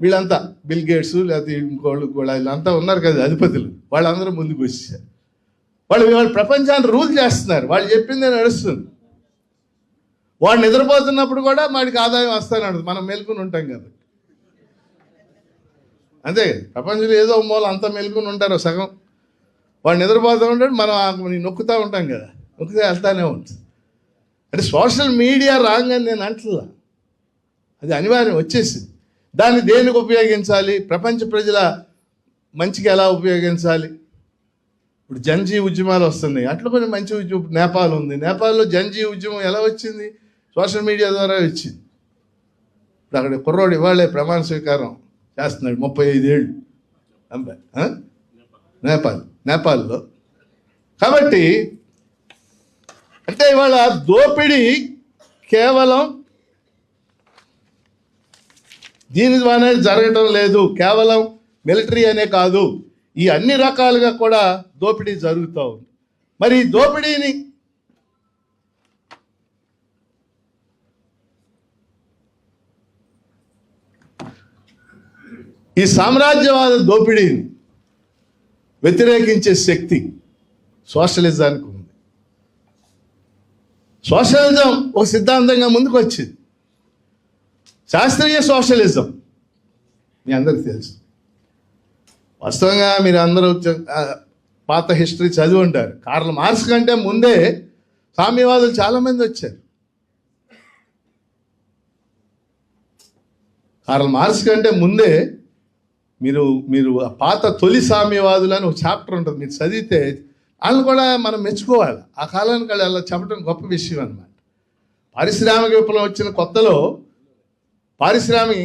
A: వీళ్ళంతా, బిల్ గేట్స్, లేకపోతే ఇంకోళ్ళు కూడా, వీళ్ళంతా ఉన్నారు కదా అధిపతులు, వాళ్ళందరూ ముందుకు వచ్చేసారు. వాళ్ళు ప్రపంచాన్ని రూల్ చేస్తున్నారు. వాళ్ళు చెప్పిందే నడుస్తుంది. వాడు నిద్రపోతున్నప్పుడు కూడా వాడికి ఆదాయం వస్తానడు, మనం మెలుకుని ఉంటాం కాబట్టి. అంతే, ప్రపంచంలో ఏదో మూల అంతా మెలుకుని ఉంటారు సగం. వాడు నిద్రపోతూ ఉంటాడు, మనం నొక్కుతూ ఉంటాం కదా, నొక్కితే వెళ్తానే ఉంటుంది. అంటే సోషల్ మీడియా రాగానే నేను అంటలా, అది అనివార్యం వచ్చేసింది. దాన్ని దేనికి ఉపయోగించాలి? ప్రపంచ ప్రజల మంచికి ఎలా ఉపయోగించాలి? ఇప్పుడు జన్జీ ఉద్యమాలు వస్తున్నాయి, అట్లా కొన్ని మంచి ఉద్యమం. నేపాల్ ఉంది, నేపాల్లో జన్జీ ఉద్యమం ఎలా వచ్చింది? సోషల్ మీడియా ద్వారా వచ్చింది. ఇప్పుడు అక్కడ కుర్రోడు ఇవాళే ప్రమాణ స్వీకారం చేస్తున్నాడు, 35 ఏళ్ళు నేపాల్లో. కాబట్టి అంటే ఇవాళ దోపిడీ కేవలం దీని ద్వారానే జరగటం లేదు, కేవలం మిలిటరీ అనే కాదు, ఈ అన్ని రకాలుగా కూడా దోపిడీ జరుగుతూ ఉంది. మరి ఈ దోపిడీని ఈ సామ్రాజ్యవాద దోపిడీని వ్యతిరేకించే శక్తి సోషలిజానికి ఉంది. సోషలిజం ఒక సిద్ధాంతంగా ముందుకు వచ్చింది. శాస్త్రీయ సోషలిజం మీ అందరికీ తెలుసు. వాస్తవంగా మీరు అందరూ పాత హిస్టరీ చదివి ఉంటారు. కార్ల్ మార్క్స్ కంటే ముందే సామ్యవాదులు చాలామంది వచ్చారు. కార్ల్ మార్క్స్ కంటే ముందే మీరు ఆ పాత తొలి సామ్యవాదులు అని ఒక చాప్టర్ ఉంటుంది, మీరు చదివితే వాళ్ళని కూడా మనం మెచ్చుకోవాలి. ఆ కాలానికి అలా చెప్పడం గొప్ప విషయం అన్నమాట. పారిశ్రామిక విప్లవం వచ్చిన కొత్తలో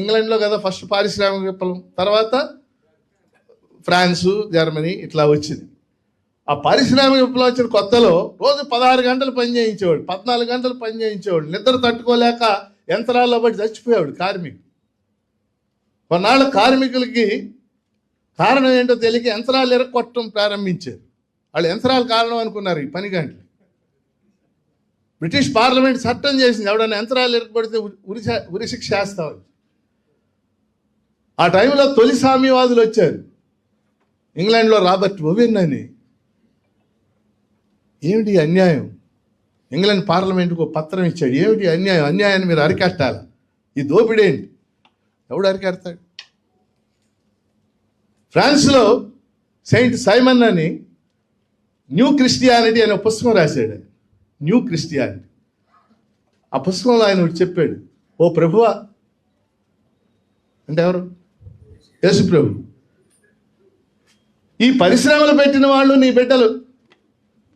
A: ఇంగ్లాండ్లో కదా ఫస్ట్ పారిశ్రామిక విప్లవం, తర్వాత ఫ్రాన్సు, జర్మనీ ఇట్లా వచ్చింది. ఆ పారిశ్రామిక విప్లవం వచ్చిన కొత్తలో రోజు 16 గంటలు పని చేయించేవాడు, 14 గంటలు పని చేయించేవాడు. నిద్ర తట్టుకోలేక యంత్రాల్లో బట్టి చచ్చిపోయాడు కార్మికుడు. కొన్నాళ్ళ కార్మికులకి కారణం ఏంటో తెలియక యంత్రాలు ఎరగొట్టడం ప్రారంభించారు. వాళ్ళు యంత్రాలు కారణం అనుకున్నారు ఈ పని గంటలు. బ్రిటిష్ పార్లమెంట్ చట్టం చేసింది, ఎవడన్నా యంత్రాలు ఎరగొడితే ఉరిశిక్ష చేస్తామని. ఆ టైంలో తొలి సామ్యవాదులు వచ్చారు, ఇంగ్లాండ్లో రాబర్ట్ ఓవెన్ అని. ఏమిటి అన్యాయం? ఇంగ్లాండ్ పార్లమెంట్కు ఒక పత్రం ఇచ్చాడు, ఏమిటి అన్యాయం, అన్యాయాన్ని మీరు అరికట్టాలి, ఈ దోపిడీ ఏంటి, ఎవడు అరికడతాడు? ఫ్రాన్స్లో సెయింట్ సైమన్ అని న్యూ క్రిస్టియానిటీ అనే పుస్తకం రాశాడు. New Christianity. ఆ పుస్తకంలో ఆయన ఒకటి చెప్పాడు, ఓ ప్రభువా, అంటే ఎవరు? యేసు ప్రభు. ఈ పరిశ్రమలు పెట్టిన వాళ్ళు నీ బిడ్డలు,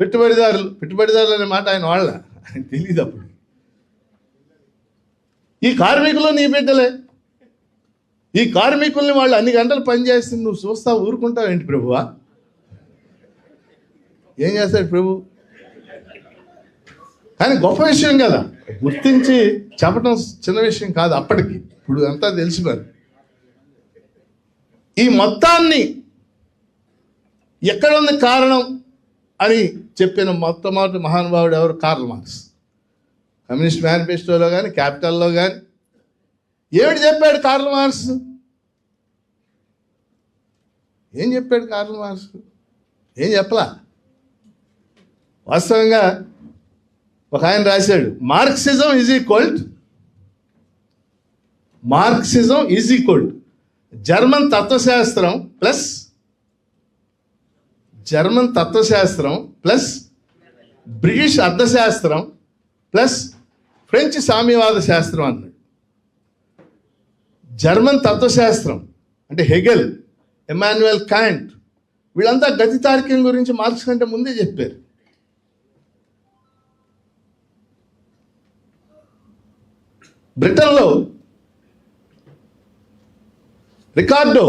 A: పెట్టుబడిదారులు అనే మాట ఆయన వాళ్ళ ఆయన తెలియదు అప్పుడు. ఈ కార్మికులు నీ బిడ్డలే. ఈ కార్మికుల్ని వాళ్ళు అన్ని గంటలు పనిచేస్తుంది, నువ్వు చూస్తావు ఊరుకుంటావు ఏంటి ప్రభువా? ఏం చేస్తాడు ప్రభు? కానీ గొప్ప విషయం కదా, గుర్తించి చెప్పడం చిన్న విషయం కాదు అప్పటికి, ఇప్పుడు అంతా తెలిసిపోయారు. ఈ మొత్తాన్ని ఎక్కడ ఉంది కారణం అని చెప్పిన మొట్టమొదటి మహానుభావుడు ఎవరు? Karl Marx. కమ్యూనిస్ట్ మేనిఫెస్టోలో కానీ క్యాపిటల్లో కానీ ఏమిటి చెప్పాడు కార్ల్ మార్క్స్? ఏం చెప్పాడు కార్ల్ మార్క్స్? ఏం చెప్పలా. వాస్తవంగా ఒక ఆయన రాశాడు, మార్క్సిజం ఈజ్ ఈక్వల్ జర్మన్ తత్వశాస్త్రం ప్లస్ బ్రిటిష్ అర్థశాస్త్రం ప్లస్ ఫ్రెంచ్ సామ్యవాద శాస్త్రం అన్నాడు. జర్మన్ తత్వశాస్త్రం అంటే హెగెల్, ఎమాన్యుయల్ కాంట్, వీళ్ళంతా గతి తార్కికం గురించి మార్క్స్ కంటే ముందే చెప్పారు. బ్రిటన్లో రికార్డో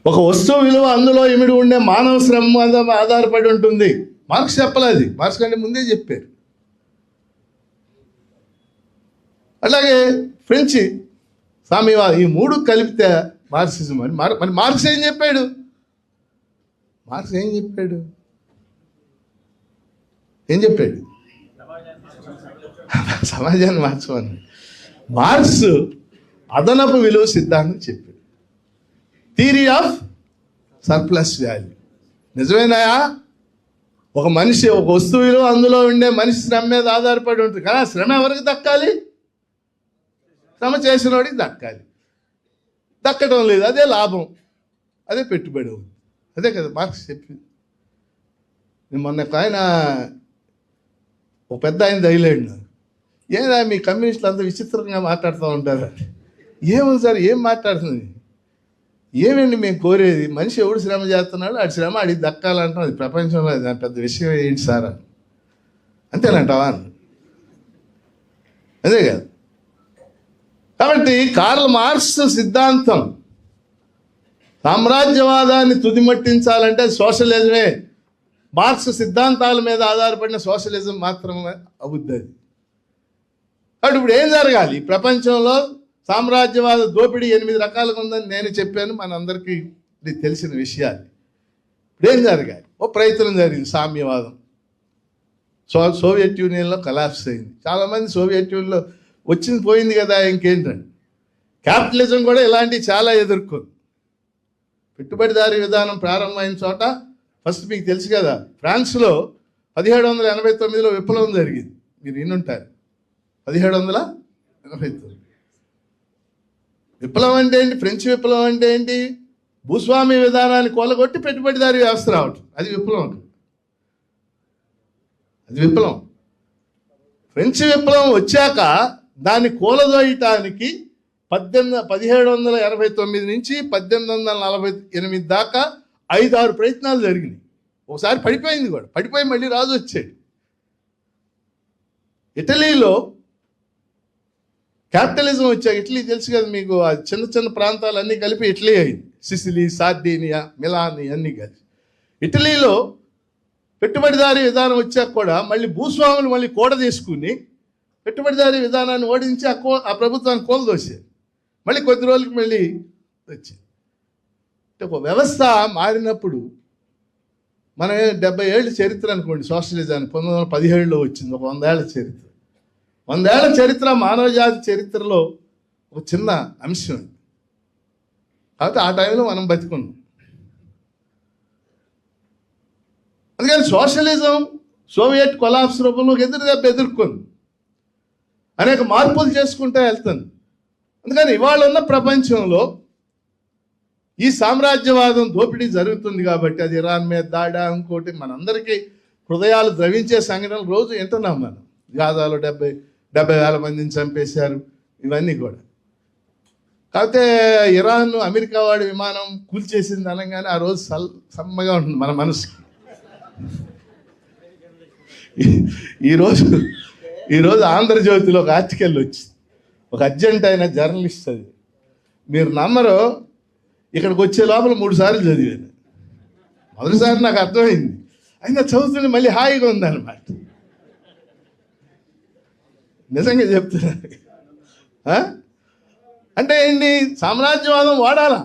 A: ఒక వస్తువు విలువ అందులో ఇమిడి ఉండే మానవ శ్రమ మీద ఆధారపడి ఉంటుంది. మార్క్స్ చెప్పలేదు, మార్క్స్ కంటే ముందే చెప్పారు. అలాగే ఫ్రెంచ్ సామ్యవాదం, ఈ మూడు కలిపితే మార్క్సిజం అని. మరి మార్క్స్ ఏం చెప్పాడు? సమాజాన్ని మార్చమని. మార్క్స్ అదనపు విలువ సిద్ధాంతం చెప్పాడు, థియరీ ఆఫ్ సర్ప్లస్ వాల్యూ. నిజమేనాయా? ఒక మనిషి, ఒక వస్తువు విలువ అందులో ఉండే మనిషి శ్రమ మీద ఆధారపడి ఉంటుంది. కానీ శ్రమ ఎవరికి దక్కాలి? శ్రమ చేసిన వాడికి దక్కాలి. దక్కడం లేదు, అదే లాభం, అదే పెట్టుబడి అవుతుంది. అదే కదా మార్క్స్ చెప్పింది. మొన్న ఆయన ఒక పెద్ద ఆయన తగిలేడు, ఏదా మీ కమ్యూనిస్టులు అంత విచిత్రంగా మాట్లాడుతూ ఉంటారు. ఏముంది సార్, ఏం మాట్లాడుతుంది? ఏమండి మేము కోరేది, మనిషి ఎవడు శ్రమ చేస్తున్నాడు ఆడి శ్రమ ఆడికి దక్కాలంటాం, అది ప్రపంచంలో అది పెద్ద విషయం ఏంటి సార్ అని. అంతేనంటావా? అదే కదా. కాబట్టి కార్ల్ మార్క్స్ సిద్ధాంతం సామ్రాజ్యవాదాన్ని తుదిమట్టించాలంటే సోషలిజమే. మార్క్స్ సిద్ధాంతాల మీద ఆధారపడిన సోషలిజం మాత్రమే అవుద్ది. కాబట్టి ఇప్పుడు ఏం జరగాలి? ప్రపంచంలో సామ్రాజ్యవాద దోపిడీ 8 రకాలుగా ఉందని నేను చెప్పాను, మనందరికీ ఇది తెలిసిన విషయాలు. ఇప్పుడు ఏం జరగాలి? ఓ ప్రయత్నం జరిగింది, సామ్యవాదం. సోవియట్ యూనియన్లో కలాప్స్ అయింది. చాలామంది సోవియట్ యూనియన్లో వచ్చింది పోయింది కదా, ఇంకేంటండి. క్యాపిటలిజం కూడా ఇలాంటివి చాలా ఎదుర్కొంది. పెట్టుబడిదారీ విధానం ప్రారంభమైన చోట ఫస్ట్ మీకు తెలుసు కదా, ఫ్రాన్స్లో 1789లో విప్లవం జరిగింది. మీరు వినుంటారు. 1789 విప్లవం అంటే ఏంటి? ఫ్రెంచ్ విప్లవం అంటే ఏంటి? భూస్వామ్య విధానాన్ని కొలగొట్టి పెట్టుబడిదారీ వ్యవస్థ రావటం, అది విప్లవం. ఫ్రెంచ్ విప్లవం వచ్చాక దాన్ని కూలదోయటానికి 1789 నుంచి 1848 దాకా 5-6 ప్రయత్నాలు జరిగినాయి. ఒకసారి పడిపోయింది కూడా, పడిపోయి మళ్ళీ రాజు వచ్చాడు. ఇటలీలో క్యాపిటలిజం వచ్చాక, ఇటలీ తెలుసు కదా మీకు, ఆ చిన్న చిన్న ప్రాంతాలన్నీ కలిపి ఇటలీ అయింది. సిసిలీ, సార్డీనియా, మిలాన్ అన్నీ కలిసి. ఇటలీలో పెట్టుబడిదారీ విధానం వచ్చాక కూడా మళ్ళీ భూస్వాములు మళ్ళీ కూడ తీసుకుని పెట్టుబడిదారీ విధానాన్ని ఓడించి ఆ ప్రభుత్వాన్ని కోల్దోసారు. మళ్ళీ కొద్ది రోజులకి మళ్ళీ వచ్చింది. ఒక వ్యవస్థ మారినప్పుడు మనం 70 ఏళ్ళ చరిత్ర అనుకోండి సోషలిజాన్ని 1917లో వచ్చింది. ఒక 100 ఏళ్ల చరిత్ర. 100 ఏళ్ల చరిత్ర మానవ జాతి చరిత్రలో ఒక చిన్న అంశం. కాబట్టి ఆ టైంలో మనం బతికున్నాం. అందుకని సోషలిజం సోవియట్ కొలాప్స్ రూపంలో ఎదుర్కొంది. అనేక మార్పులు చేసుకుంటూ వెళ్తుంది. అందుకని ఇవాళ ఉన్న ప్రపంచంలో ఈ సామ్రాజ్యవాదం దోపిడీ జరుగుతుంది కాబట్టి అది ఇరాన్ మీద దాడా ఇంకోటి మనందరికీ హృదయాలు ద్రవించే సంఘటనలు రోజు వింటున్నాం మనం. గాజాలో 70,000 మందిని చంపేశారు, ఇవన్నీ కూడా. కాకపోతే ఇరాన్ అమెరికా వాడి విమానం కూల్చేసింది అనగానే ఆ రోజు సమ్మగా ఉంటుంది మన మనసుకి. ఈరోజు ఆంధ్రజ్యోతిలో ఒక ఆర్టికల్ వచ్చింది. ఒక అర్జెంట్ అయిన జర్నలిస్ట్, అది మీరు నమ్మరు, ఇక్కడికి వచ్చే లోపల 3 సార్లు చదివాను. మొదటిసారి నాకు అర్థమైంది, అయినా చదువుతుంటే మళ్ళీ హాయిగా ఉందన్నమాట. నిజంగా చెప్తున్నాను. అంటే ఏంటి, సామ్రాజ్యవాదం వాడాలా?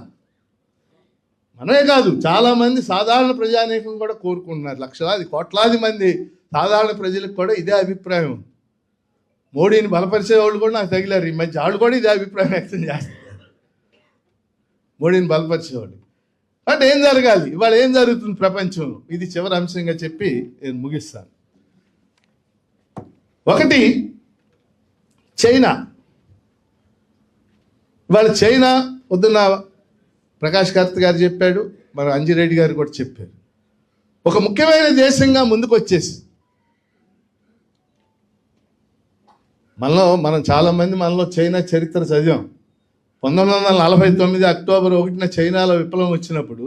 A: మనమే కాదు, చాలామంది సాధారణ ప్రజానీకం కూడా కోరుకుంటున్నారు. లక్షలాది కోట్లాది మంది సాధారణ ప్రజలకు కూడా ఇదే అభిప్రాయం. మోడీని బలపరిచే వాళ్ళు కూడా నాకు తగిలారు ఈ మధ్య. వాళ్ళు కూడా ఇదే అభిప్రాయం వ్యక్తం చేస్తారు, మోడీని బలపరిచేవాళ్ళు. అంటే ఏం జరగాలి, ఇవాళ ఏం జరుగుతుంది ప్రపంచంలో, ఇది చివరి అంశంగా చెప్పి నేను ముగిస్తాను. ఒకటి, చైనా. ఇవాళ చైనా పొద్దున్న ప్రకాష్ కార్త్ గారు చెప్పాడు, మన అంజిరెడ్డి గారు కూడా చెప్పారు, ఒక ముఖ్యమైన దేశంగా ముందుకు వచ్చేసి మనం చాలామంది మనలో చైనా చరిత్ర చదివాం. 1949 అక్టోబర్ 1న చైనాలో విప్లవం వచ్చినప్పుడు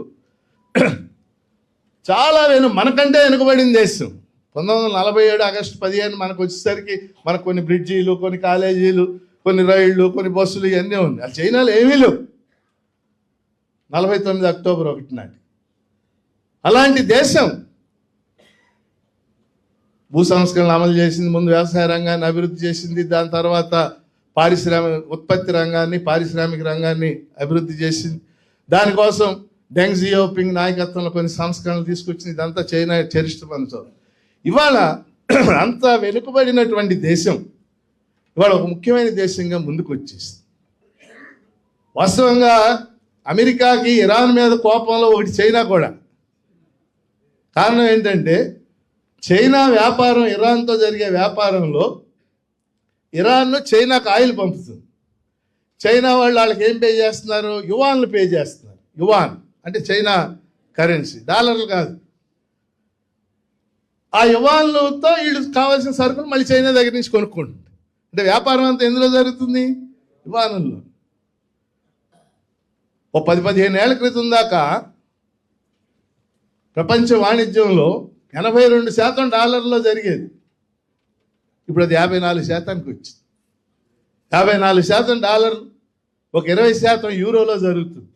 A: చాలా మనకంటే వెనుకబడిన దేశం. 1947 ఆగస్టు 15 మనకు వచ్చేసరికి మనకు కొన్ని బ్రిడ్జీలు, కొన్ని కాలేజీలు, కొన్ని రైళ్లు, కొన్ని బస్సులు ఇవన్నీ ఉన్నాయి. అది చైనాలో ఏమీ లేవు 49 అక్టోబర్ 1 నాటి. అలాంటి దేశం భూ సంస్కరణలు అమలు చేసింది, ముందు వ్యవసాయ రంగాన్ని అభివృద్ధి చేసింది, దాని తర్వాత ఉత్పత్తి రంగాన్ని, పారిశ్రామిక రంగాన్ని అభివృద్ధి చేసింది. దానికోసం డెంగ్ జియోపింగ్ నాయకత్వంలో కొన్ని సంస్కరణలు తీసుకొచ్చింది. ఇదంతా చైనా చరిష్ట పంచం. ఇవాళ అంత వెనుకబడినటువంటి దేశం ఇవాళ ఒక ముఖ్యమైన దేశంగా ముందుకు వచ్చేసింది. వాస్తవంగా అమెరికాకి ఇరాన్ మీద కోపంలో ఒకటి చైనా కూడా. కారణం ఏంటంటే చైనా వ్యాపారం, ఇరాన్తో జరిగే వ్యాపారంలో ఇరాన్ చైనాకు ఆయిల్ పంపుతుంది. చైనా వాళ్ళకి ఏం పే చేస్తున్నారు, యువాన్లు పే చేస్తున్నారు. యువాన్ అంటే చైనా కరెన్సీ, డాలర్లు కాదు. ఆ యువాన్లతో వీళ్ళు కావాల్సిన సరుకులు మళ్ళీ చైనా దగ్గర నుంచి కొనుక్కుంటుంది. అంటే వ్యాపారం అంతా ఎందులో జరుగుతుంది, యువానుల్లో. ఓ 10-15 ఏళ్ల క్రితం దాకా ప్రపంచ వాణిజ్యంలో 82% డాలర్లో జరిగేది. ఇప్పుడు అది 54% వచ్చింది. 54% డాలర్, ఒక 20% యూరోలో జరుగుతుంది.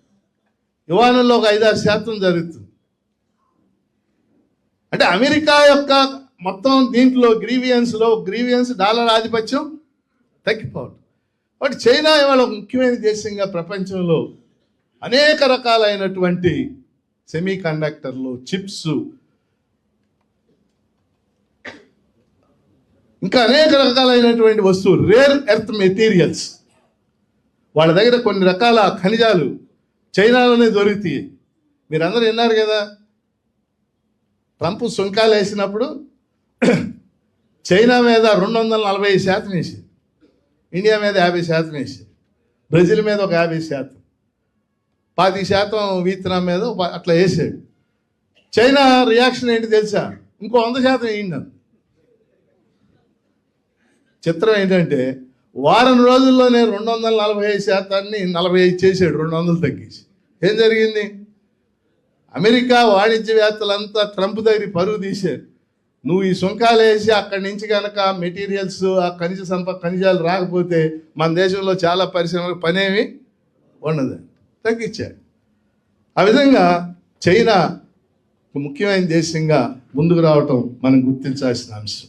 A: యువానుల్లో ఒక 5-6% జరుగుతుంది. అంటే అమెరికా యొక్క మొత్తం దీంట్లో గ్రీవియన్స్ డాలర్ ఆధిపత్యం తగ్గిపోవడం. కాబట్టి చైనా ఇవాళ ఒక ముఖ్యమైన దేశంగా ప్రపంచంలో అనేక రకాలైనటువంటి సెమీ కండక్టర్లు, చిప్స్, ఇంకా అనేక రకాలైనటువంటి వస్తువులు, రేర్ ఎర్త్ మెటీరియల్స్, వాళ్ళ దగ్గర కొన్ని రకాల ఖనిజాలు చైనాలోనే దొరుకుతాయి. మీరందరూ విన్నారు కదా, ట్రంప్ సుంకాలు వేసినప్పుడు చైనా మీద 245% వేసి, ఇండియా మీద 50% వేసి, బ్రెజిల్ మీద ఒక 50%, 10% వియత్నాం మీద అట్లా వేసాడు. చైనా రియాక్షన్ ఏంటి తెలుసా, ఇంకో 100% వేయండి. చిత్రం ఏంటంటే వారం రోజుల్లోనే 245%ని 45 చేసాడు, 200 తగ్గించి. ఏం జరిగింది, అమెరికా వాణిజ్యవేత్తలంతా ట్రంప్ దగ్గర పరుగు తీశారు. నువ్వు ఈ సుంకాలు వేసి అక్కడి నుంచి కనుక మెటీరియల్స్, ఆ ఖనిజాలు రాకపోతే మన దేశంలో చాలా పరిశ్రమలకు పనేమి ఉండదు, తగ్గించాడు. ఆ విధంగా చైనా ఒక ముఖ్యమైన దేశంగా ముందుకు రావటం మనం గుర్తించాల్సిన అంశం.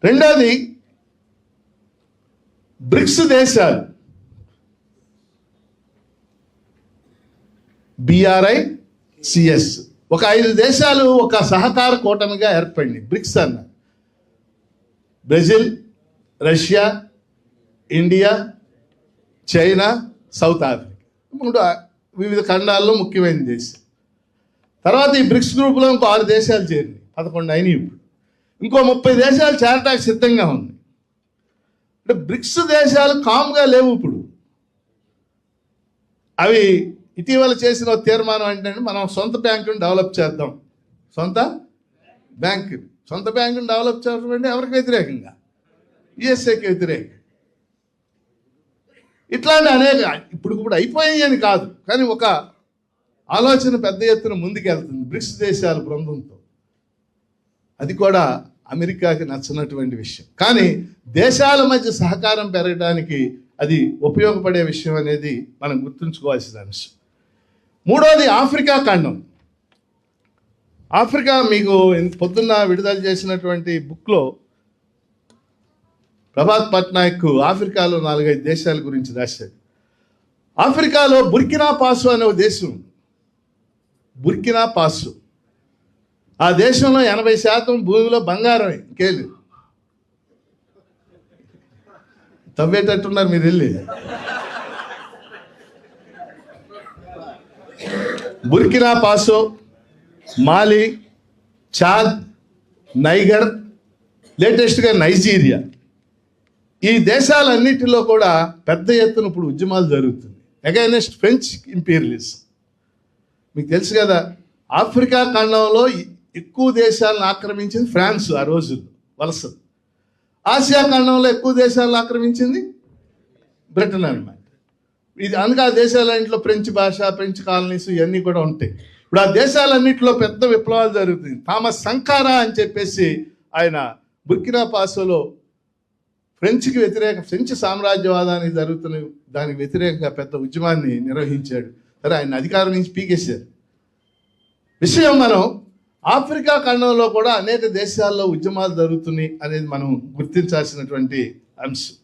A: రెండోది, బ్రిక్స్ దేశాలు BRICS ఒక 5 దేశాలు ఒక సహకార కూటమిగా ఏర్పడింది. బ్రిక్స్ అన్న Brazil, Russia, India, China, south Africa 3 వివిధ ఖండాల్లో ముఖ్యమైన దేశం. తర్వాత ఈ బ్రిక్స్ గ్రూప్లో ఇంకో 6 దేశాలు చేరినాయి, 11 అయినాయి. ఇప్పుడు ఇంకో 30 దేశాలు చేరటానికి సిద్ధంగా ఉంది. అంటే బ్రిక్స్ దేశాలు కామ్గా లేవు. ఇప్పుడు అవి ఇటీవల చేసిన తీర్మానం ఏంటంటే మనం సొంత బ్యాంకును డెవలప్ చేద్దాం. సొంత బ్యాంకును డెవలప్ చేయడం అంటే ఎవరికి వ్యతిరేకంగా? యుఎస్ఏకి వ్యతిరేకంగా. ఇట్లాంటి అనేక ఇప్పుడు అయిపోయాయి అని కాదు, కానీ ఒక ఆలోచన పెద్ద ఎత్తున ముందుకెళ్తుంది బ్రిక్స్ దేశాల బృందంతో. అది కూడా అమెరికాకి నచ్చినటువంటి విషయం, కానీ దేశాల మధ్య సహకారం పెరగడానికి అది ఉపయోగపడే విషయం అనేది మనం గుర్తుంచుకోవాల్సిన అంశం. 3వది ఆఫ్రికా ఖండం. ఆఫ్రికా మీకు పొద్దున్న విడుదల చేసినటువంటి బుక్లో ప్రభాత్ పట్నాయక్ ఆఫ్రికాలో 4-5 దేశాల గురించి రాశాడు. ఆఫ్రికాలో బుర్కినా పాసో అనే ఒక దేశం. బుర్కినా పాసో ఆ దేశంలో 80% భూమిలో బంగారమే, ఇంకేలు తవ్వేటట్టున్నారు మీరు వెళ్ళి. బుర్కినా పాసో, మాలి, చాద్, నైగర్, లేటెస్ట్గా నైజీరియా, ఈ దేశాలన్నిటిలో కూడా పెద్ద ఎత్తున ఇప్పుడు ఉద్యమాలు జరుగుతుంది అగైనెస్ట్ ఫ్రెంచ్ ఇంపీరియలిజం. మీకు తెలుసు కదా, ఆఫ్రికా ఖండంలో ఎక్కువ దేశాలను ఆక్రమించింది ఫ్రాన్స్ ఆ రోజుల్లో వలస. ఆసియా ఖండంలో ఎక్కువ దేశాలను ఆక్రమించింది బ్రిటన్ అన్నమాట. ఇది అందుకే ఆ దేశాలన్నింటిలో ఫ్రెంచ్ భాష, ఫ్రెంచ్ కాలనీస్ ఇవన్నీ కూడా ఉంటాయి. ఇప్పుడు ఆ దేశాలన్నింటిలో పెద్ద విప్లవాలు జరుగుతుంది. థామస్ సంకారా అని చెప్పేసి ఆయన బుర్కినా పాసోలో ఫ్రెంచ్ సామ్రాజ్యవాదానికి జరుగుతున్న దానికి వ్యతిరేకంగా పెద్ద ఉద్యమాన్ని నిర్వహించాడు. సరే, ఆయన అధికారం నుంచి పీకేశారు. విషయం మనం ఆఫ్రికా ఖండంలో కూడా అనేక దేశాల్లో ఉద్యమాలు జరుగుతున్నాయి అనేది మనం గుర్తించాల్సినటువంటి అంశం.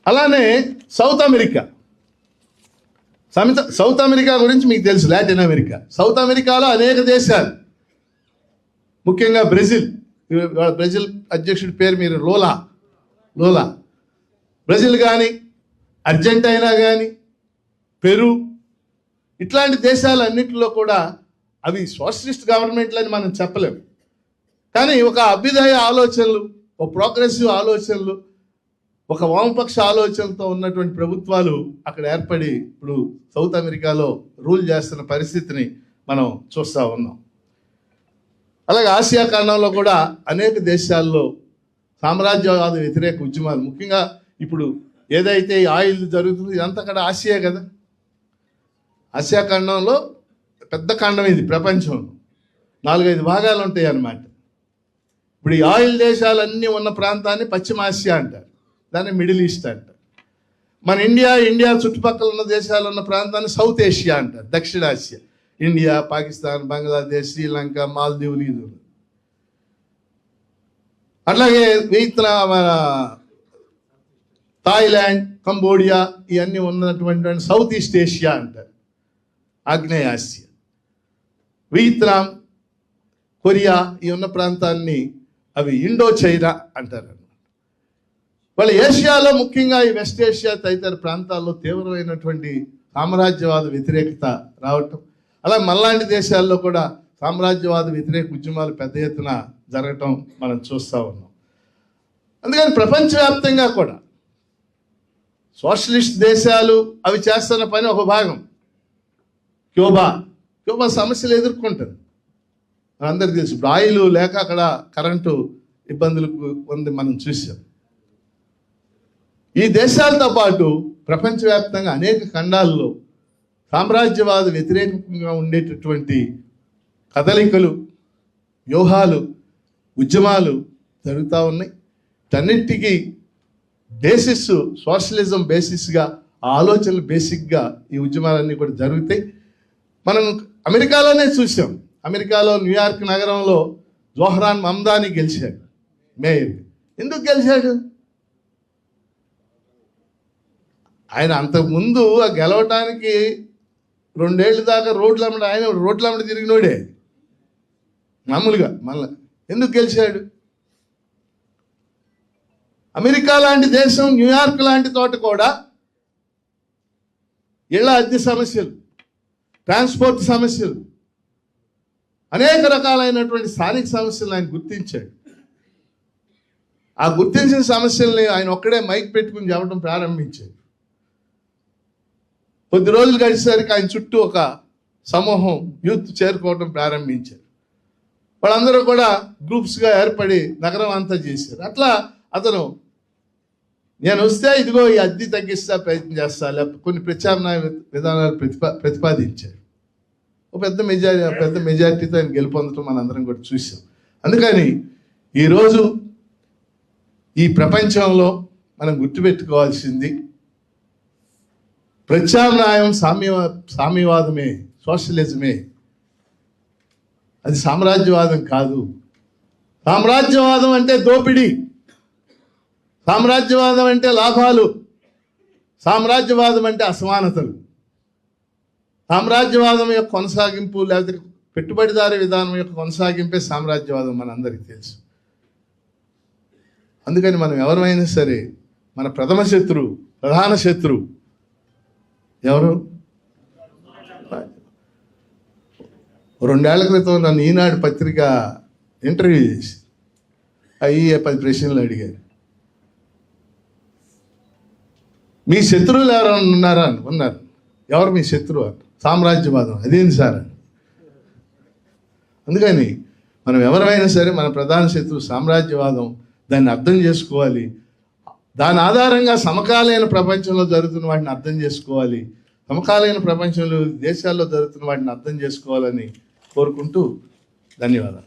A: అలానే సౌత్ అమెరికా గురించి మీకు తెలుసు. లాటిన్ అమెరికా, సౌత్ అమెరికాలో అనేక దేశాలు, ముఖ్యంగా బ్రెజిల్ అధ్యక్షుడి పేరు మీరు లోలా బ్రెజిల్ కానీ, అర్జెంటీనా కానీ, పెరు, ఇట్లాంటి దేశాలన్నింటిలో కూడా అవి సోషలిస్ట్ గవర్నమెంట్లని మనం చెప్పలేము, కానీ ఒక అభ్యుదయ ఆలోచనలు, ఒక ప్రోగ్రెసివ్ ఆలోచనలు, ఒక వామపక్ష ఆలోచనలతో ఉన్నటువంటి ప్రభుత్వాలు అక్కడ ఏర్పడి ఇప్పుడు సౌత్ అమెరికాలో రూల్ చేస్తున్న పరిస్థితిని మనం చూస్తూ ఉన్నాం. అలాగే ఆసియా ఖండంలో కూడా అనేక దేశాల్లో సామ్రాజ్యవాద వ్యతిరేక ఉద్యమాలు, ముఖ్యంగా ఇప్పుడు ఏదైతే ఆయిల్ జరుగుతుందో ఇదంతా కూడా ఆసియా కదా. ఆసియా ఖండంలో పెద్ద ఖండం ఇది, ప్రపంచంలో 4-5 భాగాలు ఉంటాయి అన్నమాట. ఇప్పుడు ఈ ఆయిల్ దేశాలన్నీ ఉన్న ప్రాంతాన్ని పశ్చిమ ఆసియా అంటారు, దాన్ని మిడిల్ ఈస్ట్ అంటారు. మన ఇండియా చుట్టుపక్కల ఉన్న దేశాలు ఉన్న ప్రాంతాన్ని సౌత్ ఏషియా అంటారు, దక్షిణ ఆసియా. ఇండియా, పాకిస్తాన్, బంగ్లాదేశ్, శ్రీలంక, మాల్దీవులు, ఇది. అట్లాగే థాయిలాండ్, కంబోడియా ఇవన్నీ ఉన్నటువంటి సౌత్ ఈస్ట్ ఏషియా అంటారు, ఆగ్నేయ ఆసియా. వియత్నాం, కొరియా ఈ ఉన్న ప్రాంతాన్ని అవి ఇండో చైనా అంటారు. వాళ్ళ ఏషియాలో ముఖ్యంగా ఈ వెస్ట్ ఏషియా తదితర ప్రాంతాల్లో తీవ్రమైనటువంటి సామ్రాజ్యవాద వ్యతిరేకత రావటం, అలా మనలాంటి దేశాల్లో కూడా సామ్రాజ్యవాద వ్యతిరేక ఉద్యమాలు పెద్ద ఎత్తున జరగటం మనం చూస్తూ ఉన్నాం. అందుకని ప్రపంచవ్యాప్తంగా కూడా సోషలిస్ట్ దేశాలు అవి చేస్తున్న పని ఒక భాగం. క్యూబా సమస్యలు ఎదుర్కొంటుంది, అందరికీ తెలుసు. ఇప్పుడు ఆయిల్ లేక అక్కడ కరెంటు ఇబ్బందులకు ఉంది, మనం చూసాం. ఈ దేశాలతో పాటు ప్రపంచవ్యాప్తంగా అనేక ఖండాల్లో సామ్రాజ్యవాద వ్యతిరేకంగా ఉండేటటువంటి కదలికలు, వ్యూహాలు, ఉద్యమాలు జరుగుతూ ఉన్నాయి. వీటన్నిటికీ బేసిస్ సోషలిజం బేసిస్గా, ఆ ఆలోచనలు బేసిక్గా ఈ ఉద్యమాలన్నీ కూడా జరుగుతాయి. మనం అమెరికాలోనే చూసాం. అమెరికాలో న్యూయార్క్ నగరంలో జోహ్రాన్ మమ్దాని గెలిచాడు మేయర్. ఎందుకు గెలిచాడు? ఆయన అంతకుముందు ఆ గెలవటానికి 2 ఏళ్ళ దాకా ఆయన రోడ్లమ్మడి తిరిగినోడే మామూలుగా. మళ్ళా ఎందుకు గెలిచాడు? అమెరికా లాంటి దేశం, న్యూయార్క్ లాంటి చోట కూడా ఇళ్ల అద్దె సమస్యలు, ట్రాన్స్పోర్ట్ సమస్యలు, అనేక రకాలైనటువంటి స్థానిక సమస్యలు ఆయన గుర్తించాడు. ఆ గుర్తించిన సమస్యల్ని ఆయన ఒక్కడే మైక్ పెట్టుకుని చెప్పడం ప్రారంభించాడు. కొద్ది రోజులు గడిచేసరికి ఆయన చుట్టూ ఒక సమూహం యూత్ చేరుకోవడం ప్రారంభించారు. వాళ్ళందరూ కూడా గ్రూప్స్గా ఏర్పడి నగరం అంతా చేశారు. అట్లా అతను నేను వస్తే ఇదిగో ఈ అద్దె తగ్గిస్తా, ప్రయత్నం చేస్తా, లేకపోతే కొన్ని ప్రత్యామ్నాయ విధానాలు ప్రతిపాదించారు. ఒక పెద్ద మెజారిటీతో ఆయన గెలుపొందడం మనందరం కూడా చూసాం. అందుకని ఈరోజు ఈ ప్రపంచంలో మనం గుర్తుపెట్టుకోవాల్సింది ప్రత్యామ్నాయం సామ్యవాదమే, సోషలిజమే. అది సామ్రాజ్యవాదం కాదు. సామ్రాజ్యవాదం అంటే దోపిడీ, సామ్రాజ్యవాదం అంటే లాభాలు, సామ్రాజ్యవాదం అంటే అసమానతలు. సామ్రాజ్యవాదం యొక్క కొనసాగింపు లేకపోతే పెట్టుబడిదారీ విధానం యొక్క కొనసాగింపే సామ్రాజ్యవాదం మనందరికీ తెలుసు. అందుకని మనం ఎవరైనా సరే మన ప్రధాన శత్రువు ఎవరు? 2 ఏళ్ల క్రితం నన్ను ఈనాడు పత్రిక ఇంటర్వ్యూ చేసి 10 ప్రశ్నలు అడిగారు. మీ శత్రువులు ఎవరైనా ఉన్నారా అని. ఉన్నారు. ఎవరు మీ శత్రువు అని. సామ్రాజ్యవాదం. అదేంటి సార్ అని. అందుకని మనం ఎవరైనా సరే మన ప్రధాన శత్రువు సామ్రాజ్యవాదం. దాన్ని అర్థం చేసుకోవాలి. దాని ఆధారంగా సమకాలీన ప్రపంచంలో జరుగుతున్న వాటిని అర్థం చేసుకోవాలి. సమకాలీన ప్రపంచంలో దేశాల్లో జరుగుతున్న వాటిని అర్థం చేసుకోవాలని కోరుకుంటూ ధన్యవాదాలు.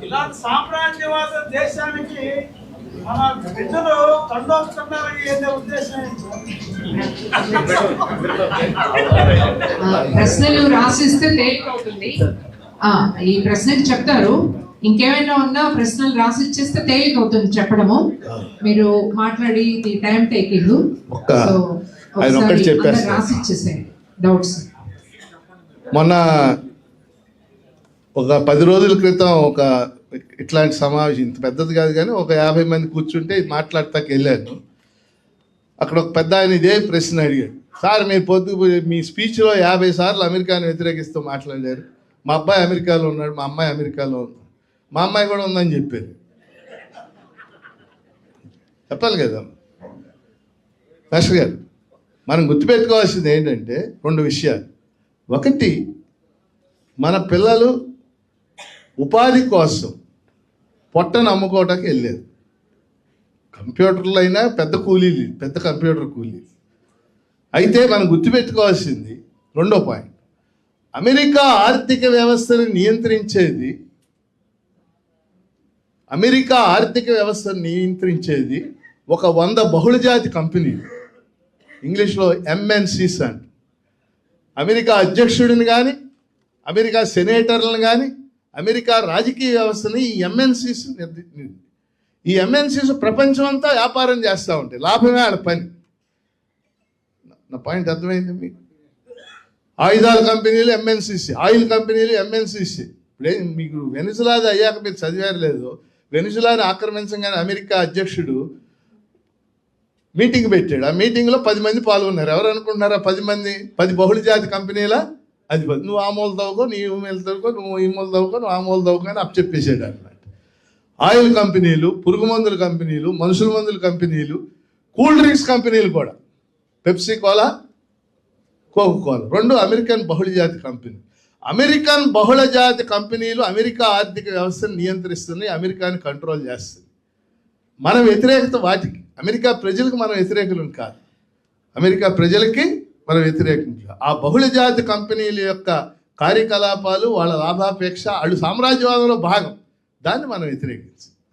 B: ఇలాంటి సామ్రాజ్యవాద దేశానికి మన బిడ్డలు తండోస్తున్నారని ఏదో ఉద్దేశం.
C: ప్రశ్నలు రాసిస్తే తేలిక అవుతుంది. ఈ ప్రశ్నకి చెప్తారు. ఇంకేమైనా ఉన్నా ప్రశ్నలు రాసిచ్చేస్తే తేలిక అవుతుంది చెప్పడము. మీరు మాట్లాడి టైం టేకింగ్ రాసిచ్చేసేయండి డౌట్స్.
A: మొన్న ఒక 10 రోజుల క్రితం ఒక ఇట్లాంటి సమావేశం, ఇంత పెద్దది కాదు కానీ ఒక 50 మంది కూర్చుంటే మాట్లాడతాకి వెళ్ళాను. అక్కడ ఒక పెద్ద ఆయన ఇదే ప్రశ్న అడిగాడు. సార్ మీరు మీ స్పీచ్లో 50 సార్లు అమెరికాను వ్యతిరేకిస్తూ మాట్లాడారు. మా అబ్బాయి అమెరికాలో ఉన్నాడు, మా అమ్మాయి అమెరికాలో ఉంది, మా అమ్మాయి కూడా ఉందని చెప్పారు. చెప్పాలి కదా మాస్టర్ గారు. మనం గుర్తుపెట్టుకోవాల్సింది ఏంటంటే 2 విషయాలు. ఒకటి, మన పిల్లలు ఉపాధి కోసం పొట్టను అమ్ముకోవటానికి వెళ్ళారు. కంప్యూటర్లు అయినా పెద్ద కంప్యూటర్ కూలీలు. అయితే మనం గుర్తుపెట్టుకోవాల్సింది 2వ పాయింట్, అమెరికా ఆర్థిక వ్యవస్థను నియంత్రించేది ఒక 100 బహుళజాతి కంపెనీలు, ఇంగ్లీష్లో MNCs అంట. అమెరికా అధ్యక్షుడిని కానీ, అమెరికా సెనేటర్లను కానీ, అమెరికా రాజకీయ వ్యవస్థని ఈ MNCs ప్రపంచం అంతా వ్యాపారం చేస్తూ ఉంటాయి. లాభమే ఆడ పని. నా పాయింట్ అర్థమైంది మీకు? ఆయుధాల కంపెనీలు MNCs, ఆయిల్ కంపెనీలు MNCs. ఇప్పుడే మీకు వెనిజులాది అయ్యాక మీరు చదివారు లేదు, వెనిజులాని ఆక్రమించగానే అమెరికా అధ్యక్షుడు మీటింగ్ పెట్టాడు. ఆ మీటింగ్లో 10 మంది పాల్గొన్నారు. ఎవరు అనుకుంటున్నారా 10 మంది? 10 బహుళజాతి కంపెనీల అధిపతి. నువ్వు ఆ మూల తవ్వుకో, నీ మూల తవ్వుకో, నువ్వు ఈ మూల తవ్వుకో, నువ్వు ఆ మూల తవ్వుకో అని అప్పచెప్పేసాడు అన్నమాట. ఆయిల్ కంపెనీలు, పురుగు మందుల కంపెనీలు, మనుషుల మందుల కంపెనీలు, కూల్ డ్రింక్స్ కంపెనీలు కూడా, పెప్సీ కోలా, కోకోకోలా, 2 అమెరికన్ బహుళజాతి కంపెనీలు. అమెరికన్ బహుళజాతి కంపెనీలు అమెరికా ఆర్థిక వ్యవస్థను నియంత్రిస్తున్నాయి, అమెరికాని కంట్రోల్ చేస్తుంది. మన వ్యతిరేకత వాటికి. అమెరికా ప్రజలకు మనం వ్యతిరేకులం కాదు, అమెరికా ప్రజలకి మనం వ్యతిరేకం కాదు. ఆ బహుళజాతి కంపెనీల యొక్క కార్యకలాపాలు, వాళ్ళ లాభాపేక్ష, వాళ్ళు సామ్రాజ్యవాదంలో భాగం, దాన్ని మనం వ్యతిరేకించాలి.